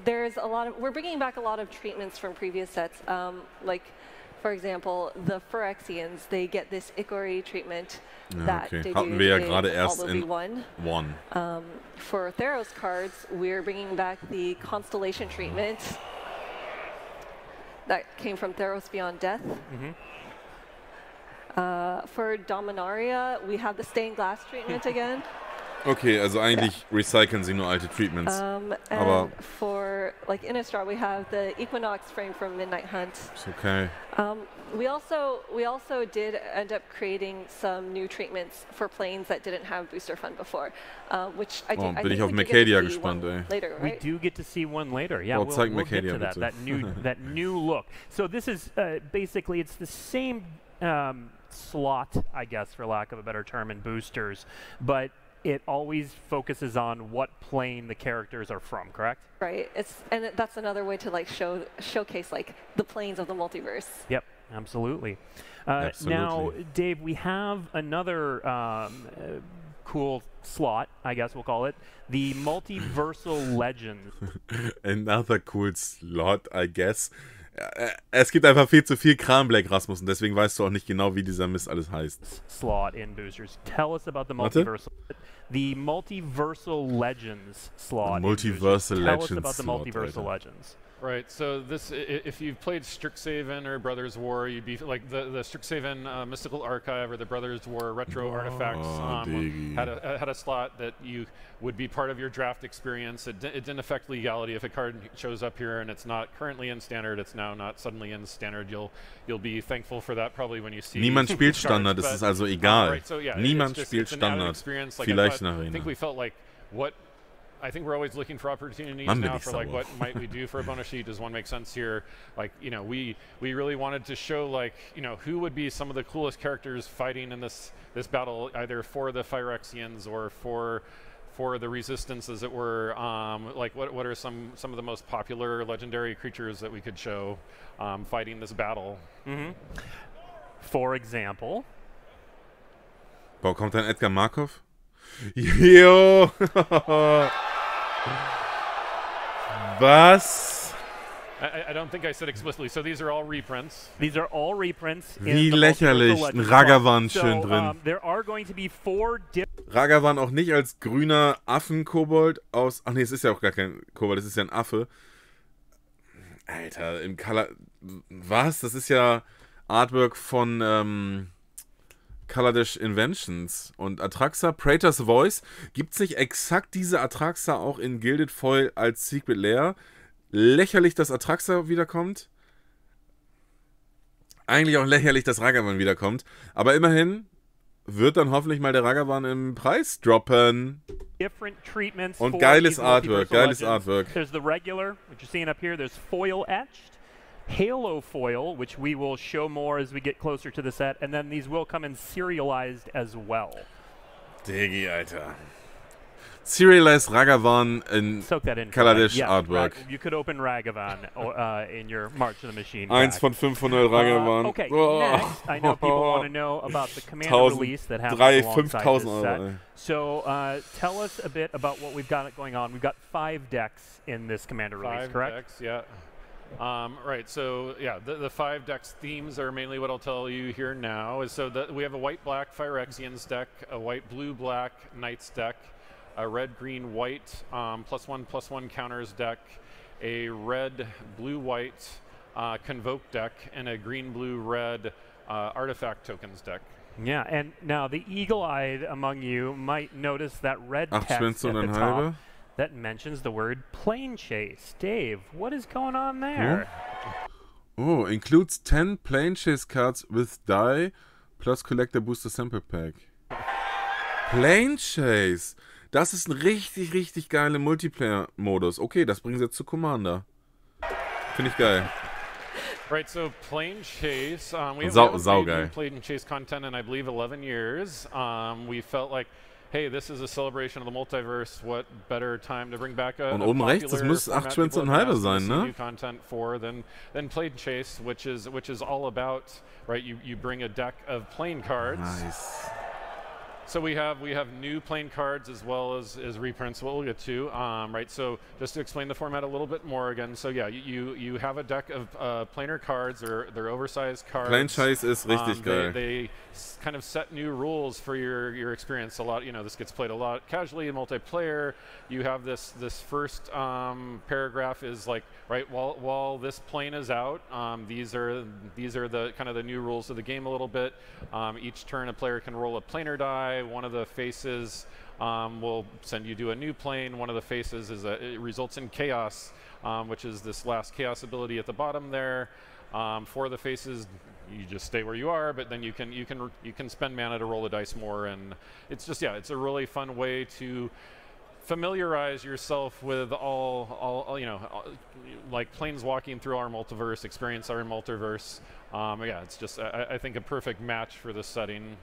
We're bringing back a lot of treatments from previous sets. Like, for example, the Phyrexians, they get this Ikori treatment that they hatten wir ja do gerade erst in in One. For Theros cards, we're bringing back the Constellation treatment that came from Theros Beyond Death. For Dominaria, we have the Stained Glass treatment again. Okay, also eigentlich recyceln sie nur alte Treatments. Aber for like Innistrad, we have the Equinox frame from Midnight Hunt. Ist okay. We also did end up creating some new treatments for planes that didn't have booster fun before, which I think bin ich auf Mercadia gespannt, later, right? We do get to see one later. Yeah, we'll get to that. That new look. So this is basically it's the same slot, I guess, for lack of a better term, in boosters, but it always focuses on what plane the characters are from, correct? Right. And that's another way to like showcase like the planes of the multiverse. Yep, absolutely. Now, Dave, we have another cool slot, I guess we'll call it, the Multiversal Legends. Another cool slot, I guess. Es gibt einfach viel zu viel Kram, Blake Rasmussen, deswegen weißt du auch nicht genau, wie dieser Mist alles heißt. Slot in boosters. Tell us about the Multiversal. The Multiversal Legends slot. Tell us about the Multiversal Legends. Right. So this, if you've played Strixhaven or Brothers War, you'd be like the Strixhaven Mystical Archive or the Brothers War retro artifacts had a slot that you would be part of your draft experience. It didn't affect legality. If a card shows up here and it's not currently in standard, it's now not suddenly in standard. You'll be thankful for that probably when you see. Niemand spielt Standard. Es ist also egal. Right, so yeah, Niemand spielt Standard. Vielleicht in Arena. I think we felt like I think we're always looking for opportunities now for like what might we do for a bonus sheet. Does one make sense here? Like, you know, we really wanted to show like, you know, who would be some of the coolest characters fighting in this battle, either for the Phyrexians or for the Resistance, as it were. Like what are some of the most popular legendary creatures that we could show fighting this battle? For example. Kommt dann Edgar Markov? Jo. Was? I don't think I said explicitly. So these are all reprints. These are all reprints. Wie lächerlich. Ein Ragavan schön drin. There are going to be 4 Ragavan auch nicht als grüner Affenkobold aus... Ach nee, es ist ja auch gar kein Kobold, es ist ja ein Affe. Alter, im Color... Was? Das ist ja Artwork von Kaladesh Inventions. Und Atraxa, Praetor's Voice. Gibt es nicht exakt diese Atraxa auch in Gilded Foil als Secret Lair? Lächerlich, dass Atraxa wiederkommt. Eigentlich auch lächerlich, dass Ragavan wiederkommt. Aber immerhin wird dann hoffentlich mal der Ragavan im Preis droppen. Und geiles Artwork, geiles Artwork. There's the regular, which you're seeing up here. There's foil etched. Halo foil, which we will show more as we get closer to the set. And then these will come in serialized as well. Diggi, Alter. Serialized Ragavan in Kaladesh Artwork. You could open Ragavan in your March of the Machine. 1 von 500 Ragavan. Okay, next, I know people want to know about the Commander release that happens alongside this set. So tell us a bit about what we've got going on. We've got 5 decks in this Commander release, correct? 5 decks, yeah. Right, so yeah, the 5 decks themes are mainly what I'll tell you here now. Is so that we have a white-black Phyrexians deck, a white-blue-black Knights deck, a red-green-white +1/+1 counters deck, a red-blue-white convoke deck, and a green-blue-red artifact tokens deck. Yeah, and now the eagle-eyed among you might notice that red text at the top halbe. That mentions the word plane chase. Dave, what is going on there? Oh, includes 10 plane chase cards with die plus collector booster sample pack. Plane chase. Das ist ein richtig, richtig geiler Multiplayer-Modus. Okay, das bringen sie jetzt zu Commander. Finde ich geil. Right, so plane chase. We haven't played plane chase content in, I believe, 11 years. We felt like, hey, this is a celebration of the multiverse. What better time to bring back a Und oben rechts, das muss 8 Schwänze und halbe sein, ne? New content for than plane chase, which is all about, right? You bring a deck of plane cards. Nice. So we have new plane cards as well as reprints. What we'll get to, right? So just to explain the format a little bit more again. So yeah, you have a deck of planar cards. They're oversized cards. Plane chase ist richtig geil. They kind of set new rules for your experience. A lot, this gets played a lot casually in multiplayer. You have this first paragraph is like, right, while this plane is out, these are the kind of the new rules of the game a little bit. Each turn a player can roll a planar die. One of the faces will send you to a new plane. One of the faces it results in chaos, which is this last chaos ability at the bottom there. For the faces, you just stay where you are, but then you can spend mana to roll the dice more, and it's just it's a really fun way to familiarize yourself with all like planes walking through our multiverse, experience our multiverse. It's just I think a perfect match for this setting.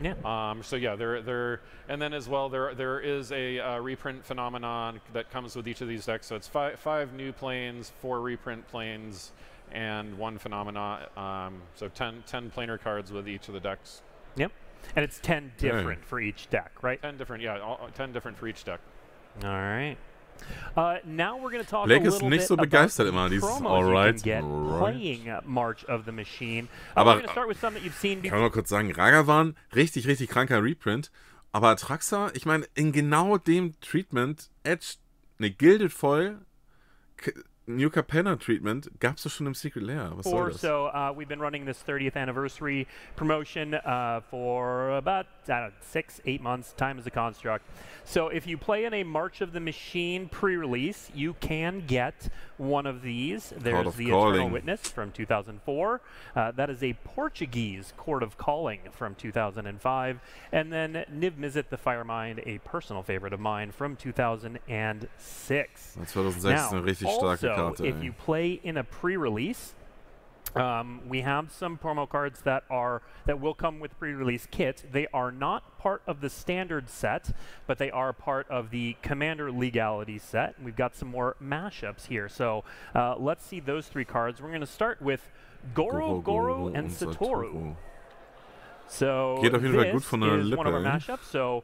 Yeah. So yeah, there and then as well there is a reprint phenomenon that comes with each of these decks. So it's five new planes, 4 reprint planes, and 1 phenomenon. So 10 planar cards with each of the decks. Yep. And it's 10 different for each deck, right? 10 different, 10 different for each deck. All right. Now we're going to talk Blake a little ist nicht bit so begeistert immer about dieses promos you can get playing March of the Machine. Aber we're going to start with some that you've seen before. Kann man kurz sagen, Ragavan, richtig, richtig kranker Reprint. Aber Atraxa, ich meine, in genau dem Treatment, Gilded Foil, New Capenna Treatment, gab es doch schon im Secret Lair. Was soll das? So we've been running this 30th anniversary promotion for about 6-8 months. Time is a construct. So if you play in a March of the Machine pre-release, you can get one of these. There's the Eternal Witness from 2004. That is a Portuguese Court of Calling from 2005. And then Niv Mizzet the Firemind, a personal favorite of mine, from 2006. 2006 eine richtig starke Karte. If you play in a pre-release, we have some promo cards that will come with pre-release kits. They are not part of the standard set, but they are part of the Commander Legality set. We've got some more mashups here. So let's see those 3 cards. We're going to start with Goro, and Satoru. So Geht auf jeden Fall gut this von der is Lippe, one of our mashups. So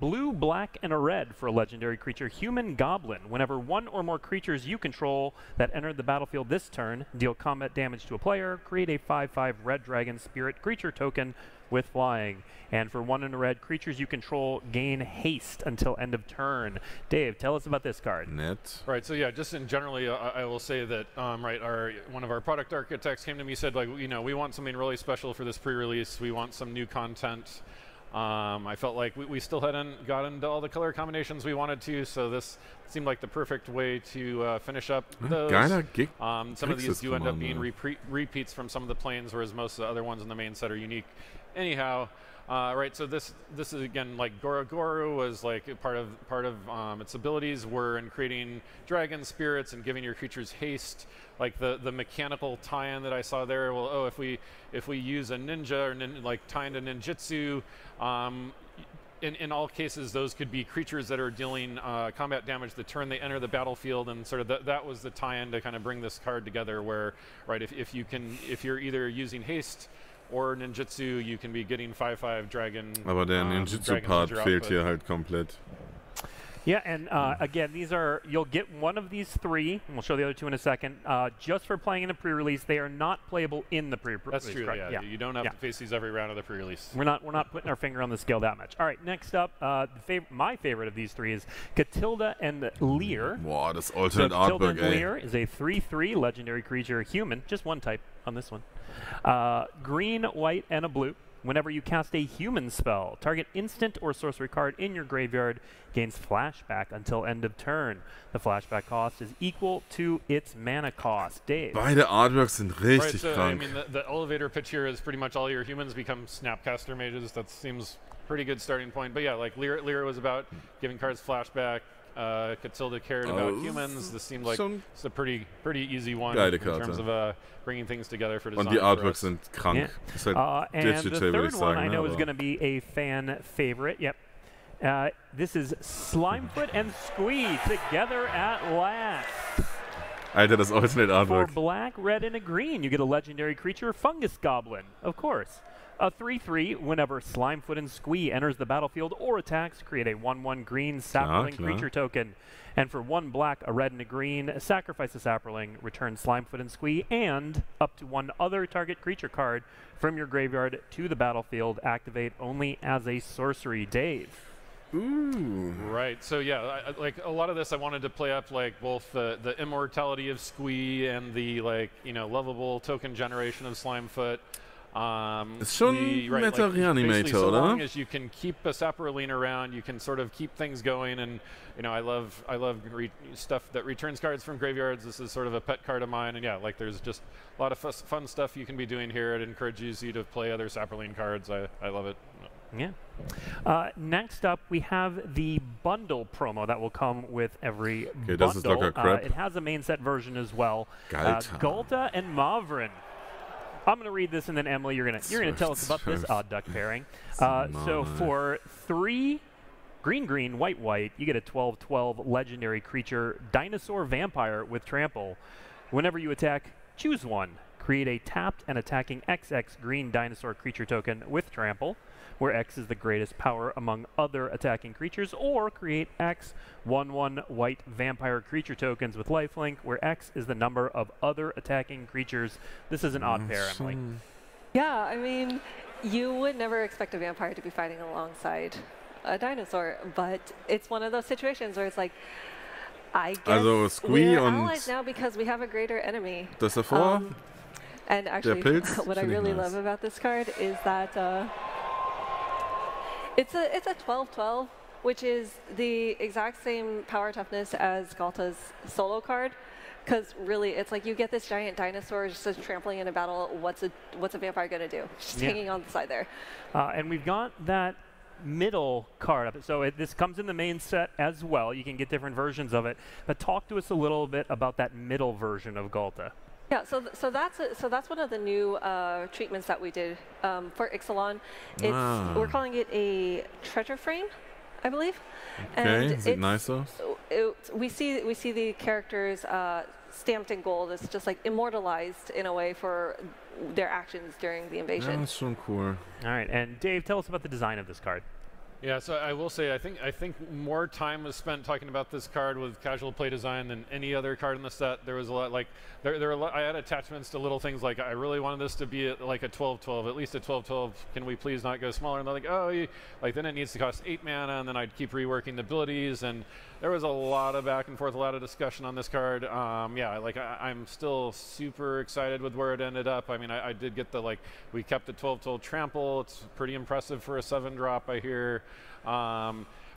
blue, black, and a red for a legendary creature, human goblin. Whenever one or more creatures you control that enter the battlefield this turn deal combat damage to a player, create a 5/5 red dragon spirit creature token with flying. And for 1 in a red, creatures you control gain haste until end of turn. Dave, tell us about this card. Net. Right, so yeah, just in generally, I will say that, one of our product architects came to me, said, like, you know, we want something really special for this pre-release. We want some new content. I felt like we still hadn't gotten to all the color combinations we wanted to, so this seemed like the perfect way to finish up those. Some of these do end up being repeats from some of the planes, whereas most of the other ones in the main set are unique. Anyhow, right, so this is again like Goru was like part of its abilities were in creating dragon spirits and giving your creatures haste. Like the mechanical tie-in that I saw there. Well, oh, if we use a ninja or like tie into ninjutsu, in all cases those could be creatures that are dealing combat damage the turn they enter the battlefield, and sort of that was the tie-in to kind of bring this card together. Where right, if you're either using haste or ninjutsu, you can be getting 5/5 dragon. Aber der Ninjutsu-Part fehlt hier halt komplett. Yeah, and again, you'll get one of these 3, and we'll show the other 2 in a second, just for playing in the pre-release. They are not playable in the pre-release. That's true, yeah. You don't have to face these every round of the pre-release. We're not putting our finger on the scale that much. All right, next up, my favorite of these 3 is Catilda and Lear. Wow, das alternate artwork, Catilda and Lear is a 3/3 legendary creature, human, just one type on this one. Green, white, and a blue. Whenever you cast a human spell, target instant or sorcery card in your graveyard gains flashback until end of turn. The flashback cost is equal to its mana cost. Dave. Beide Artworks sind richtig so, krank. I mean, the elevator pitch here is pretty much all your humans become Snapcaster mages. That seems pretty good starting point. But yeah, like Lear was about giving cards flashback. Catilda cared about humans. This seemed like it's a pretty easy one in terms of bringing things together for design. Und die Artworks sind krank. Yeah. And the third one I know is going to be a fan favorite. Yep. This is Slimefoot and Squee together at last. Alter, das alternate artwork. For black, red, and a green, you get a legendary creature, Fungus Goblin, of course. A 3/3, whenever Slimefoot and Squee enters the battlefield or attacks, create a 1/1 green sapperling creature token. And for 1 black, a red, and a green, sacrifice a sapperling, return Slimefoot and Squee, and up to 1 other target creature card from your graveyard to the battlefield. Activate only as a sorcery. Dave. Ooh. Right. So yeah, like a lot of this, I wanted to play up like both the immortality of Squee and the lovable token generation of Slimefoot. Ist schon Meta-Reanimator, so oder? long as you can keep a sapperling around, you can sort of keep things going. And I love stuff that returns cards from graveyards. This is sort of a pet card of mine. And yeah, like there's just a lot of fun stuff you can be doing here. It encourages you to play other sapperling cards. I love it. Yeah. Next up, we have the bundle promo that will come with every bundle. Das ist locker crap. It has a main set version as well. Galta and Mavrin. I'm going to read this, and then Emily, you're going to tell us about this odd duck pairing. So for 3 green, white, you get a 12/12 legendary creature, dinosaur vampire with trample. Whenever you attack, choose 1. Create a tapped and attacking XX green dinosaur creature token with trample, where X is the greatest power among other attacking creatures, or create X 1/1 white vampire creature tokens with lifelink, where X is the number of other attacking creatures. This is an odd pair, Emily. Yeah, I mean, you would never expect a vampire to be fighting alongside a dinosaur, but it's one of those situations where it's like, I guess we're allies now because we have a greater enemy. Das davor? And actually, what I really love about this card is that it's a 12/12, which is the exact same power toughness as Galta's solo card. Because really, it's like you get this giant dinosaur just trampling in a battle. What's a vampire gonna do? Just hanging on the side there. And we've got that middle card up. So this comes in the main set as well. You can get different versions of it. But talk to us a little bit about that middle version of Galta. Yeah, so that's one of the new treatments that we did for Ixalan. We're calling it a treasure frame, I believe. Okay, is it nicer? We see the characters stamped in gold. It's just like immortalized in a way for their actions during the invasion. Yeah, that's so cool. All right, and Dave, tell us about the design of this card. Yeah, so I will say I think more time was spent talking about this card with casual play design than any other card in the set. There was a lot like there were a lot, I had attachments to little things like I really wanted this to be like a 12/12, at least a 12/12. Can we please not go smaller? And they're like, oh, like then it needs to cost 8 mana, and then I'd keep reworking the abilities, and there was a lot of back and forth, a lot of discussion on this card. Yeah, like I'm still super excited with where it ended up. I mean, I did get we kept the 12/12 trample. It's pretty impressive for a 7-drop, I hear.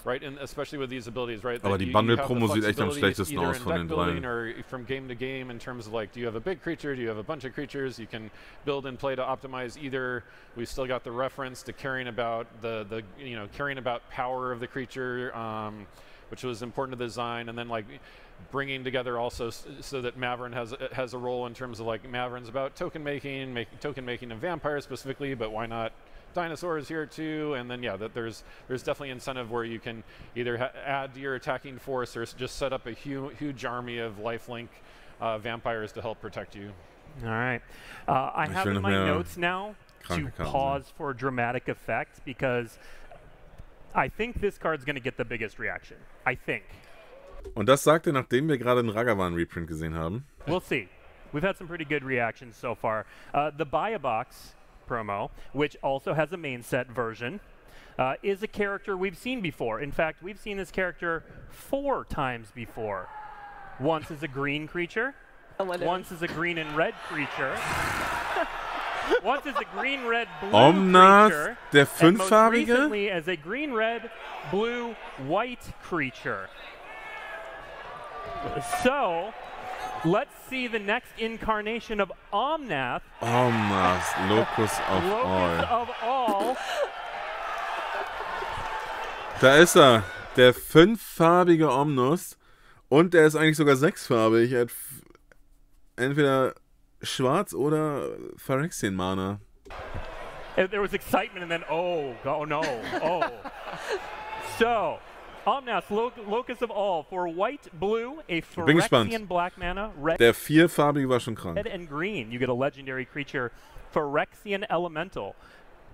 Right, and especially with these abilities, right? Aber die Bundle-Promo sieht echt am schlechtesten aus von den dreien. Or from game to game in terms of like, do you have a big creature? Do you have a bunch of creatures? You can build and play to optimize either. We've still got the reference to caring about caring about power of the creature, which was important to the design, and then like bringing together also so that Maverin has a role in terms of like Maverin's about token making of vampires specifically, but why not dinosaurs here too? And then yeah, that there's definitely incentive where you can either add to your attacking force or just set up a huge army of lifelink vampires to help protect you. All right, I have in my notes now to pause for dramatic effect because I think this card's going to get the biggest reaction. I think. Und das sagt er, nachdem wir gerade einen Ragavan-Reprint gesehen haben. We'll see. We've had some pretty good reactions so far. The Buy a Box promo, which also has a main set version, is a character we've seen before. In fact, we've seen this character 4 times before. Once as a green creature, once as a green and red creature, once as a green, red, blue creature, der and most fünffarbige? recently as a green, red, blue, white creature. So, let's see the next incarnation of Omnath. Omnath, Locus of Locus All. of All. Da ist er, der 5-farbige Omnus. Und der ist eigentlich sogar 6-farbig. Er hat entweder schwarz oder Phyrexian-Mana. There was excitement and then, oh no, oh. So, Omnath, Locus of All, for white, blue, a Phyrexian black mana, red, der 4-farbige war schon krank. red and green. You get a legendary creature, Phyrexian Elemental,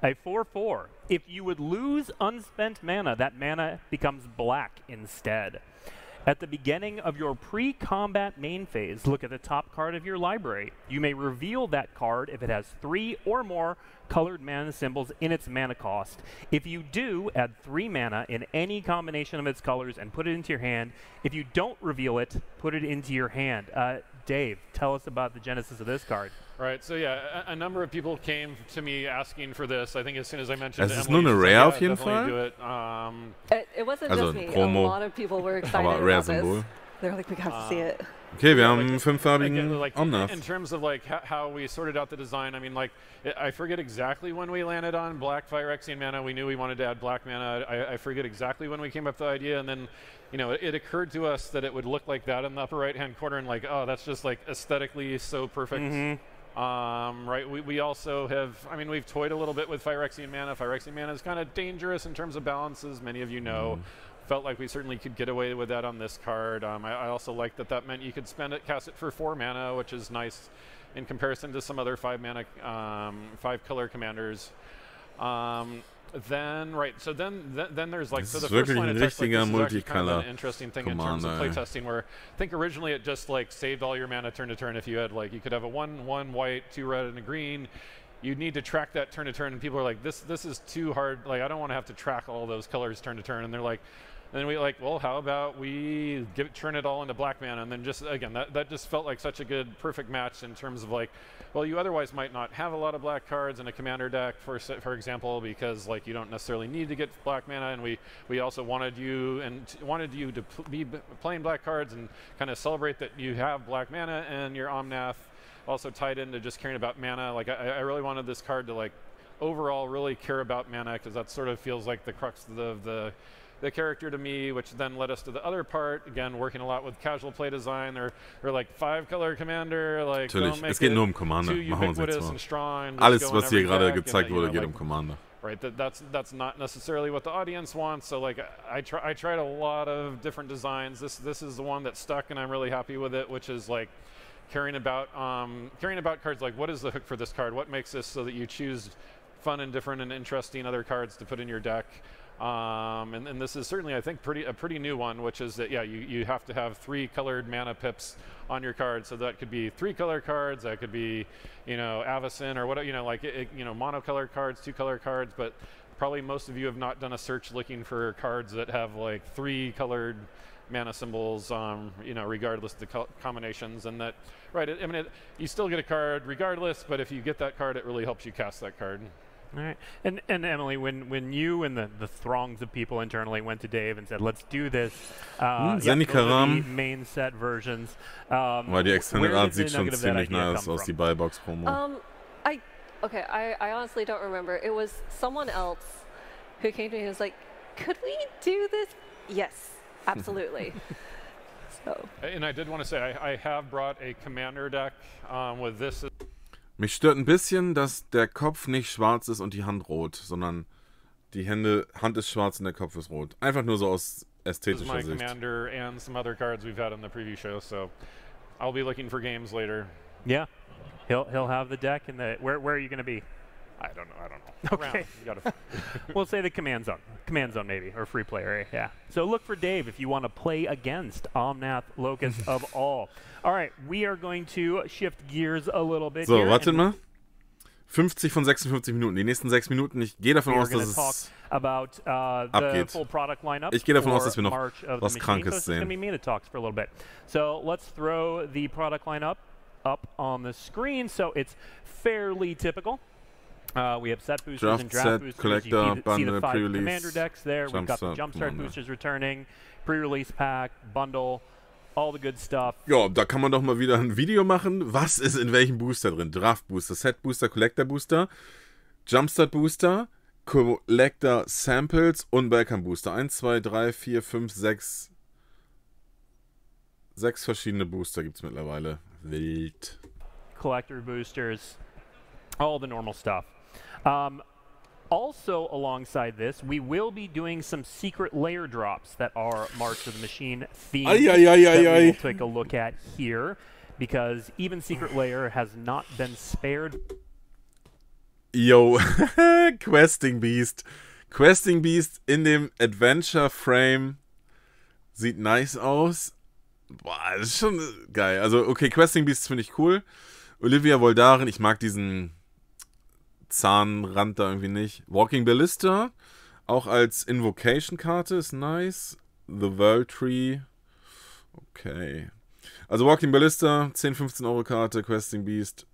a 4/4. If you would lose unspent mana, that mana becomes black instead. At the beginning of your pre-combat main phase, look at the top card of your library. You may reveal that card if it has 3 or more colored mana symbols in its mana cost. If you do, add 3 mana in any combination of its colors and put it into your hand. If you don't reveal it, put it into your hand. Dave, tell us about the genesis of this card. Right, so yeah, a number of people came to me asking for this. I think as soon as I mentioned Es ist Emily, nur eine she's Rare like, auf jeden definitely Fall. do it. It wasn't Also just me. Promo, a lot of people were excited aber Rare about this. Symbol. They were like, we have to see it. Okay, wir Yeah, haben like, einen 5-farbigen again, like, Omnath. in terms of like how we sorted out the design, I mean, like I forget exactly when we landed on black Phyrexian mana. We knew we wanted to add black mana. I forget exactly when we came up with the idea, and then it occurred to us that it would look like that in the upper right-hand corner, and like, oh, that's just like aesthetically so perfect. Mm-hmm. Right, we also have, I mean, we've toyed a little bit with Phyrexian mana. Phyrexian mana is kind of dangerous in terms of balances, many of you know. Felt like we certainly could get away with that on this card. I also like that meant you could spend it, cast it for 4 mana, which is nice in comparison to some other 5 mana, 5 color commanders. Then there's like, so the first line of text, like, this is actually kind of an interesting thing in terms of playtesting, where I think originally it just like saved all your mana turn to turn. If you had like, you could have a 1 white, 2 red, and a green. You'd need to track that turn to turn, and people are like, this is too hard. Like, I don't want to have to track all those colors turn to turn. And they're like, and then we like, well, how about we turn it all into black mana? And then just again, that just felt like such a good, perfect match in terms of like, well, you otherwise might not have a lot of black cards in a commander deck, for example, because like you don't necessarily need to get black mana, and we also wanted you to be playing black cards and kind of celebrate that you have black mana, and your Omnath also tied into just caring about mana. Like I really wanted this card to like overall really care about mana, because that sort of feels like the crux of the character to me, which then led us to the other part. Again, working a lot with casual play design. They're like 5-color commander. Like, Natürlich, es geht nur um Commander. Machen wir uns nichts vor. Alles, was hier gerade gezeigt wurde, geht um Commander. Right, that's not necessarily what the audience wants. So like I tried a lot of different designs. This is the one that stuck, and I'm really happy with it, which is like caring about cards. Like, what is the hook for this card? What makes this so that you choose fun and different and interesting other cards to put in your deck? And this is certainly, I think, a pretty new one, which is that, yeah, you have to have 3 colored mana pips on your card. So that could be 3 color cards, that could be, you know, Avacyn or whatever, you know, like, you know, monocolored cards, 2 color cards, but probably most of you have not done a search looking for cards that have like 3 colored mana symbols, you know, regardless of the combinations. And that, right, I mean, you still get a card regardless, but if you get that card, it really helps you cast that card. All right. And Emily, when you and the throngs of people internally went to Dave and said, let's do this, the main set versions. Weil die Extended Art sieht schon ziemlich nice aus, die Buybox-Promo. I honestly don't remember. It was someone else who came to me and was like, could we do this? Yes, absolutely. So. And I did want to say, I have brought a commander deck with this. Mich stört ein bisschen, dass der Kopf nicht schwarz ist und die Hand rot, sondern die Hand ist schwarz und der Kopf ist rot. Einfach nur so aus ästhetischer Sicht. This is my commander and some other cards we've had on the preview show, so I'll be looking for games later. Yeah, he'll have the deck and the where are you going to be? I don't know. Okay. We'll say the command zone maybe, or free play area. Yeah. So look for Dave if you want to play against Omnath, Locus of all. All right, we are going to shift gears a little bit. So, wartet mal. 50 von 56 Minuten. Die nächsten 6 Minuten. Ich gehe davon aus, dass es abgeht. Ich gehe davon aus, dass wir noch was Krankes sehen. It's going to be me that talks for a little bit. So let's throw the product lineup up on the screen. So it's fairly typical. We have set boosters and draft boosters. Collector, you Bundle, see the 5 pre-release, commander decks there. We've got the Jumpstart boosters returning, pre-release pack, bundle, all the good stuff. Ja, da kann man doch mal wieder ein Video machen. Was ist in welchem Booster drin? Draft Booster, Set Booster, Collector Booster, Jumpstart Booster, Collector Samples und Welcome Booster. 1, 2, 3, 4, 5, 6. 6 verschiedene Booster gibt es mittlerweile. Wild. Collector boosters, all the normal stuff. Also, alongside this, we will be doing some secret layer drops that are March of the Machine themed that we will take a look at here, because even Secret Layer has not been spared. Yo, Questing Beast. Questing Beast in dem Adventure Frame sieht nice aus. Boah, das ist schon geil. Also, okay, Questing Beast finde ich cool. Olivia Voldaren, ich mag diesen Zahnrand da irgendwie nicht. Walking Ballista, auch als Invocation-Karte, ist nice. The World Tree, okay. Also Walking Ballista, 10-15 Euro Karte. Questing Beast,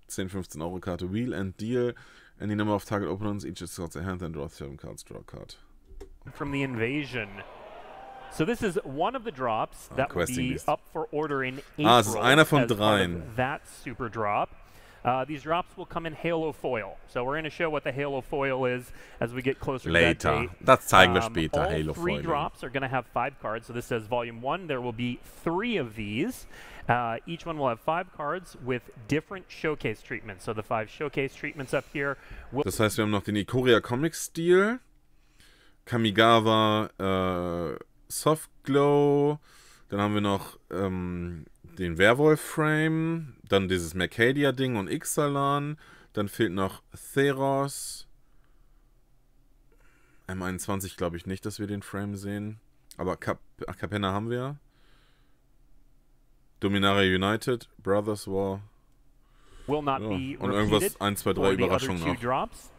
10-15 Euro Karte. Wheel and Deal, any number of target opponents, each discards a hand and draw 7 cards, draw a card. From the Invasion. So this is one of the drops that will be Beast. up for order in April. Es ist einer von 3. That super drop. These drops will come in Halo Foil. So we're going to show what the Halo Foil is as we get closer to that date. Das zeigen wir später, all Halo 3 Foil. drops are going to have 5 cards. So this says Volume 1. There will be 3 of these. Each one will have 5 cards with different showcase treatments. So the 5 showcase treatments up here. Das heißt, wir haben noch den Ikoria Comic-Stil, Kamigawa Soft Glow, dann haben wir noch den Werwolf-Frame, dann dieses Mercadia-Ding und Ixalan, dann fehlt noch Theros. M21 glaube ich nicht, dass wir den Frame sehen, aber Capenna haben wir. Dominaria United, Brothers War. Will not be und irgendwas 1, 2, 3 Überraschungen noch. Drops.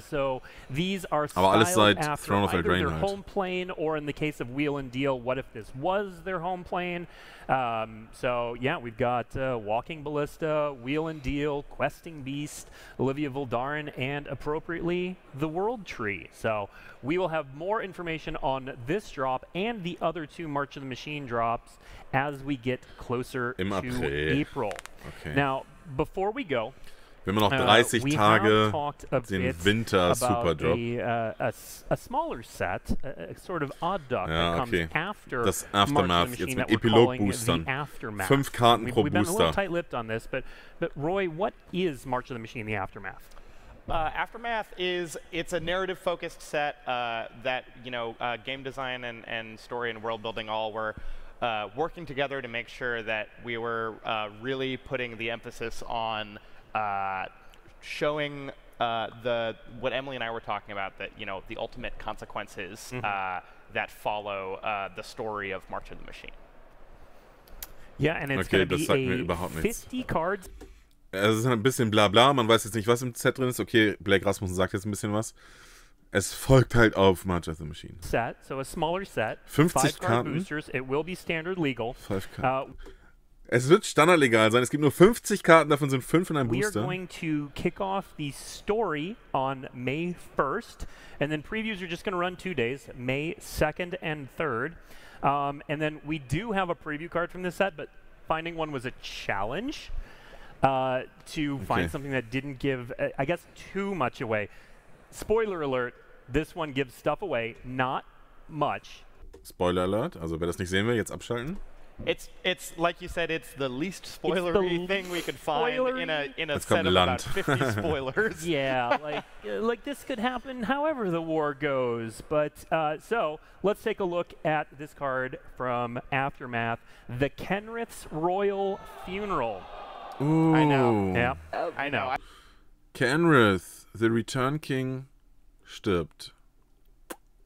So these are aber alles styled seit after Throne of either Eldraine their halt. home plane, or in the case of Wheel and Deal, what if this was their home plane? So yeah, we've got Walking Ballista, Wheel and Deal, Questing Beast, Olivia Voldaren, and appropriately, the World Tree. So we will have more information on this drop and the other 2 March of the Machine drops as we get closer to April. Okay. Now, before we go, wir haben noch 30 Tage den Winter Superdrop. A smaller set, a sort of odd duck that comes after das Aftermath, jetzt mit Epilog-Boostern. 5 Karten pro We've been a Booster. little tight-lipped on this, but Roy, what is March of the Machine, the Aftermath? Aftermath it's a narrative-focused set that, you know, game design and story and world building all were working together to make sure that we were really putting the emphasis on showing what Emily and I were talking about, that the ultimate consequences that follow the story of March of the Machine. Ja, and it's okay, das sagt mir überhaupt nichts. 50 cards. Es ist ein bisschen Blabla, man weiß jetzt nicht, was im Set drin ist. Okay, Blake Rasmussen sagt jetzt ein bisschen was. Es folgt halt auf March of the Machine. Set, so a smaller set. 50 5-card Karten. boosters. It will be standard legal. 5 Karten. Es wird standardlegal sein. Es gibt nur 50 Karten, davon sind 5 in einem We are Booster. going to kick off the story on May 1st, and then previews are just going to run 2 days, May 2nd and 3rd. And then we do have a preview card from this set, but finding one was a challenge to find something that didn't give, I guess, too much away. Spoiler alert, this one gives stuff away, not much. Spoiler alert, also wer das nicht sehen will, jetzt abschalten. It's like you said, it's the least spoilery thing we could find in a set of about 50 spoilers. Yeah, like this could happen however the war goes. But so let's take a look at this card from Aftermath, the Kenrith's Royal Funeral. Ooh. I know. Yeah, I know. Kenrith, the Return King, stirbt.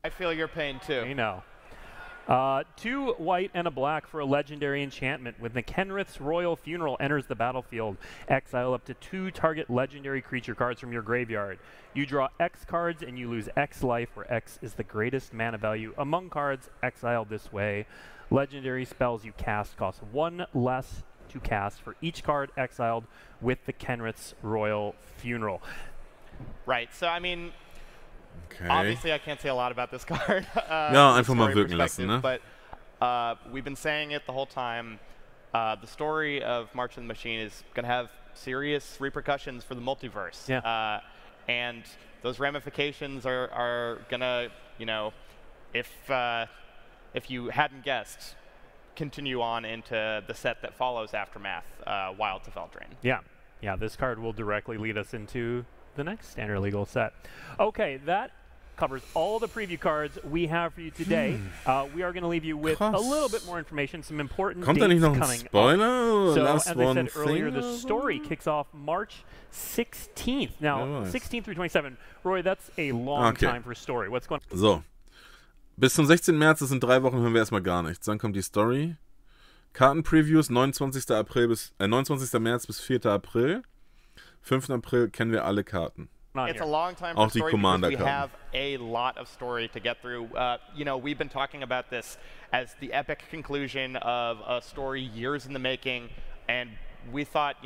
I feel your pain too. I know. 2 white and a black for a legendary enchantment. When the Kenrith's Royal Funeral enters the battlefield, exile up to 2 target legendary creature cards from your graveyard. You draw X cards and you lose X life, where X is the greatest mana value among cards exiled this way. Legendary spells you cast cost 1 less to cast for each card exiled with the Kenrith's Royal Funeral. Right, so I mean, Okay. obviously I can't say a lot about this card. Ja, einfach mal wirken lassen, ne? But we've been saying it the whole time. The story of March of the Machine is going to have serious repercussions for the multiverse. Yeah. And those ramifications are going to, if you hadn't guessed, continue on into the set that follows Aftermath, Wild to Feldrain. Yeah, this card will directly lead us into the next standard legal set. Okay, that covers all the preview cards we have for you today. We are going to leave you with a little bit more information, some important Kommt da dates nicht noch ein coming Spoiler? up. So, Last as I one said earlier, thing? the story kicks off March 16th. Now, Nice. 16th through 27. Roy, that's a long Okay. time for a story. What's going on? So. Bis zum 16. März, das sind 3 Wochen, hören wir erstmal gar nichts. Dann kommt die Story. Kartenpreviews, 29. März bis 4. April. 5. April kennen wir alle Karten. It's a long time Auch for die story because Commander we Karten. have a lot of story to get through. We've been talking about this as the epic conclusion of a story years in the making, and we thought,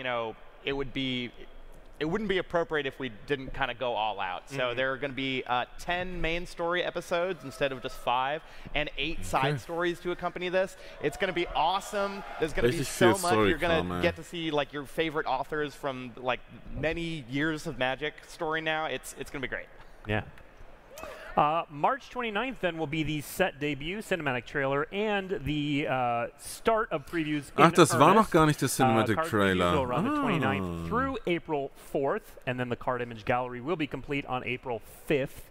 it wouldn't be appropriate if we didn't kind of go all out. So there are going to be 10 main story episodes instead of just 5, and 8 side stories to accompany this. It's going to be awesome. There's going to be Richtig so viel much. Story You're going Kram, to get to see like your favorite authors from like many years of Magic story now. It's going to be great. Yeah. March 29th, then, will be the set debut, cinematic trailer, and the start of previews in Ach, das war noch earnest. gar nicht der Cinematic Card Trailer. previews will run the 29th through April 4th, and then the card image gallery will be complete on April 5th.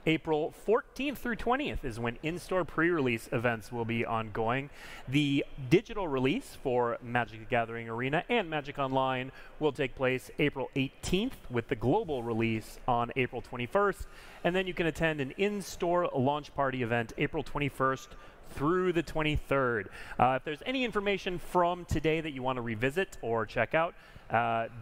April 14th through 20th is when in-store pre-release events will be ongoing. The digital release for Magic the Gathering Arena and Magic Online will take place April 18th, with the global release on April 21st. And then you can attend an in-store launch party event April 21st through the 23rd. If there's any information from today that you want to revisit or check out,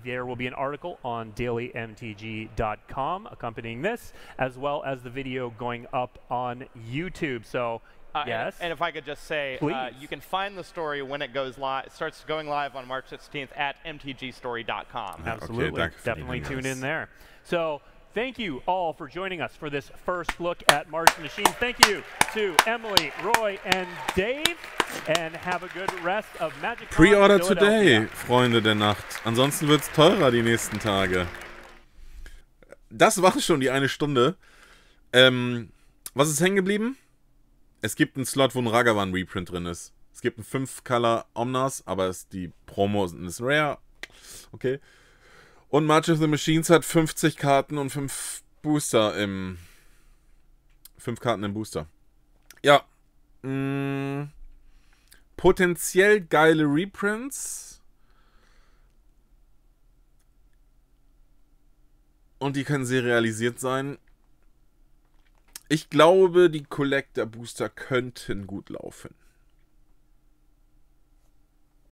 there will be an article on dailymtg.com accompanying this, as well as the video going up on YouTube. So, yes. And if I could just say, you can find the story when it goes live. It starts going live on March 16th at mtgstory.com. Absolutely. Okay, Definitely tune in there. So, thank you all for joining us for this first look at March of the Machine. Thank you to Emily, Roy, and Dave. And have a good rest of Magic. Pre-order today, Freunde der Nacht. Ansonsten wird es teurer die nächsten Tage. Das war schon die 1 Stunde. Was ist hängen geblieben? Es gibt einen Slot, wo ein Ragavan-Reprint drin ist. Es gibt einen 5-Color Omnas, aber die Promo ist rare. Okay. Und March of the Machines hat 50 Karten und 5 Booster im... 5 Karten im Booster. Ja. Potenziell geile Reprints. und die können serialisiert sein. Ich glaube, die Collector Booster könnten gut laufen.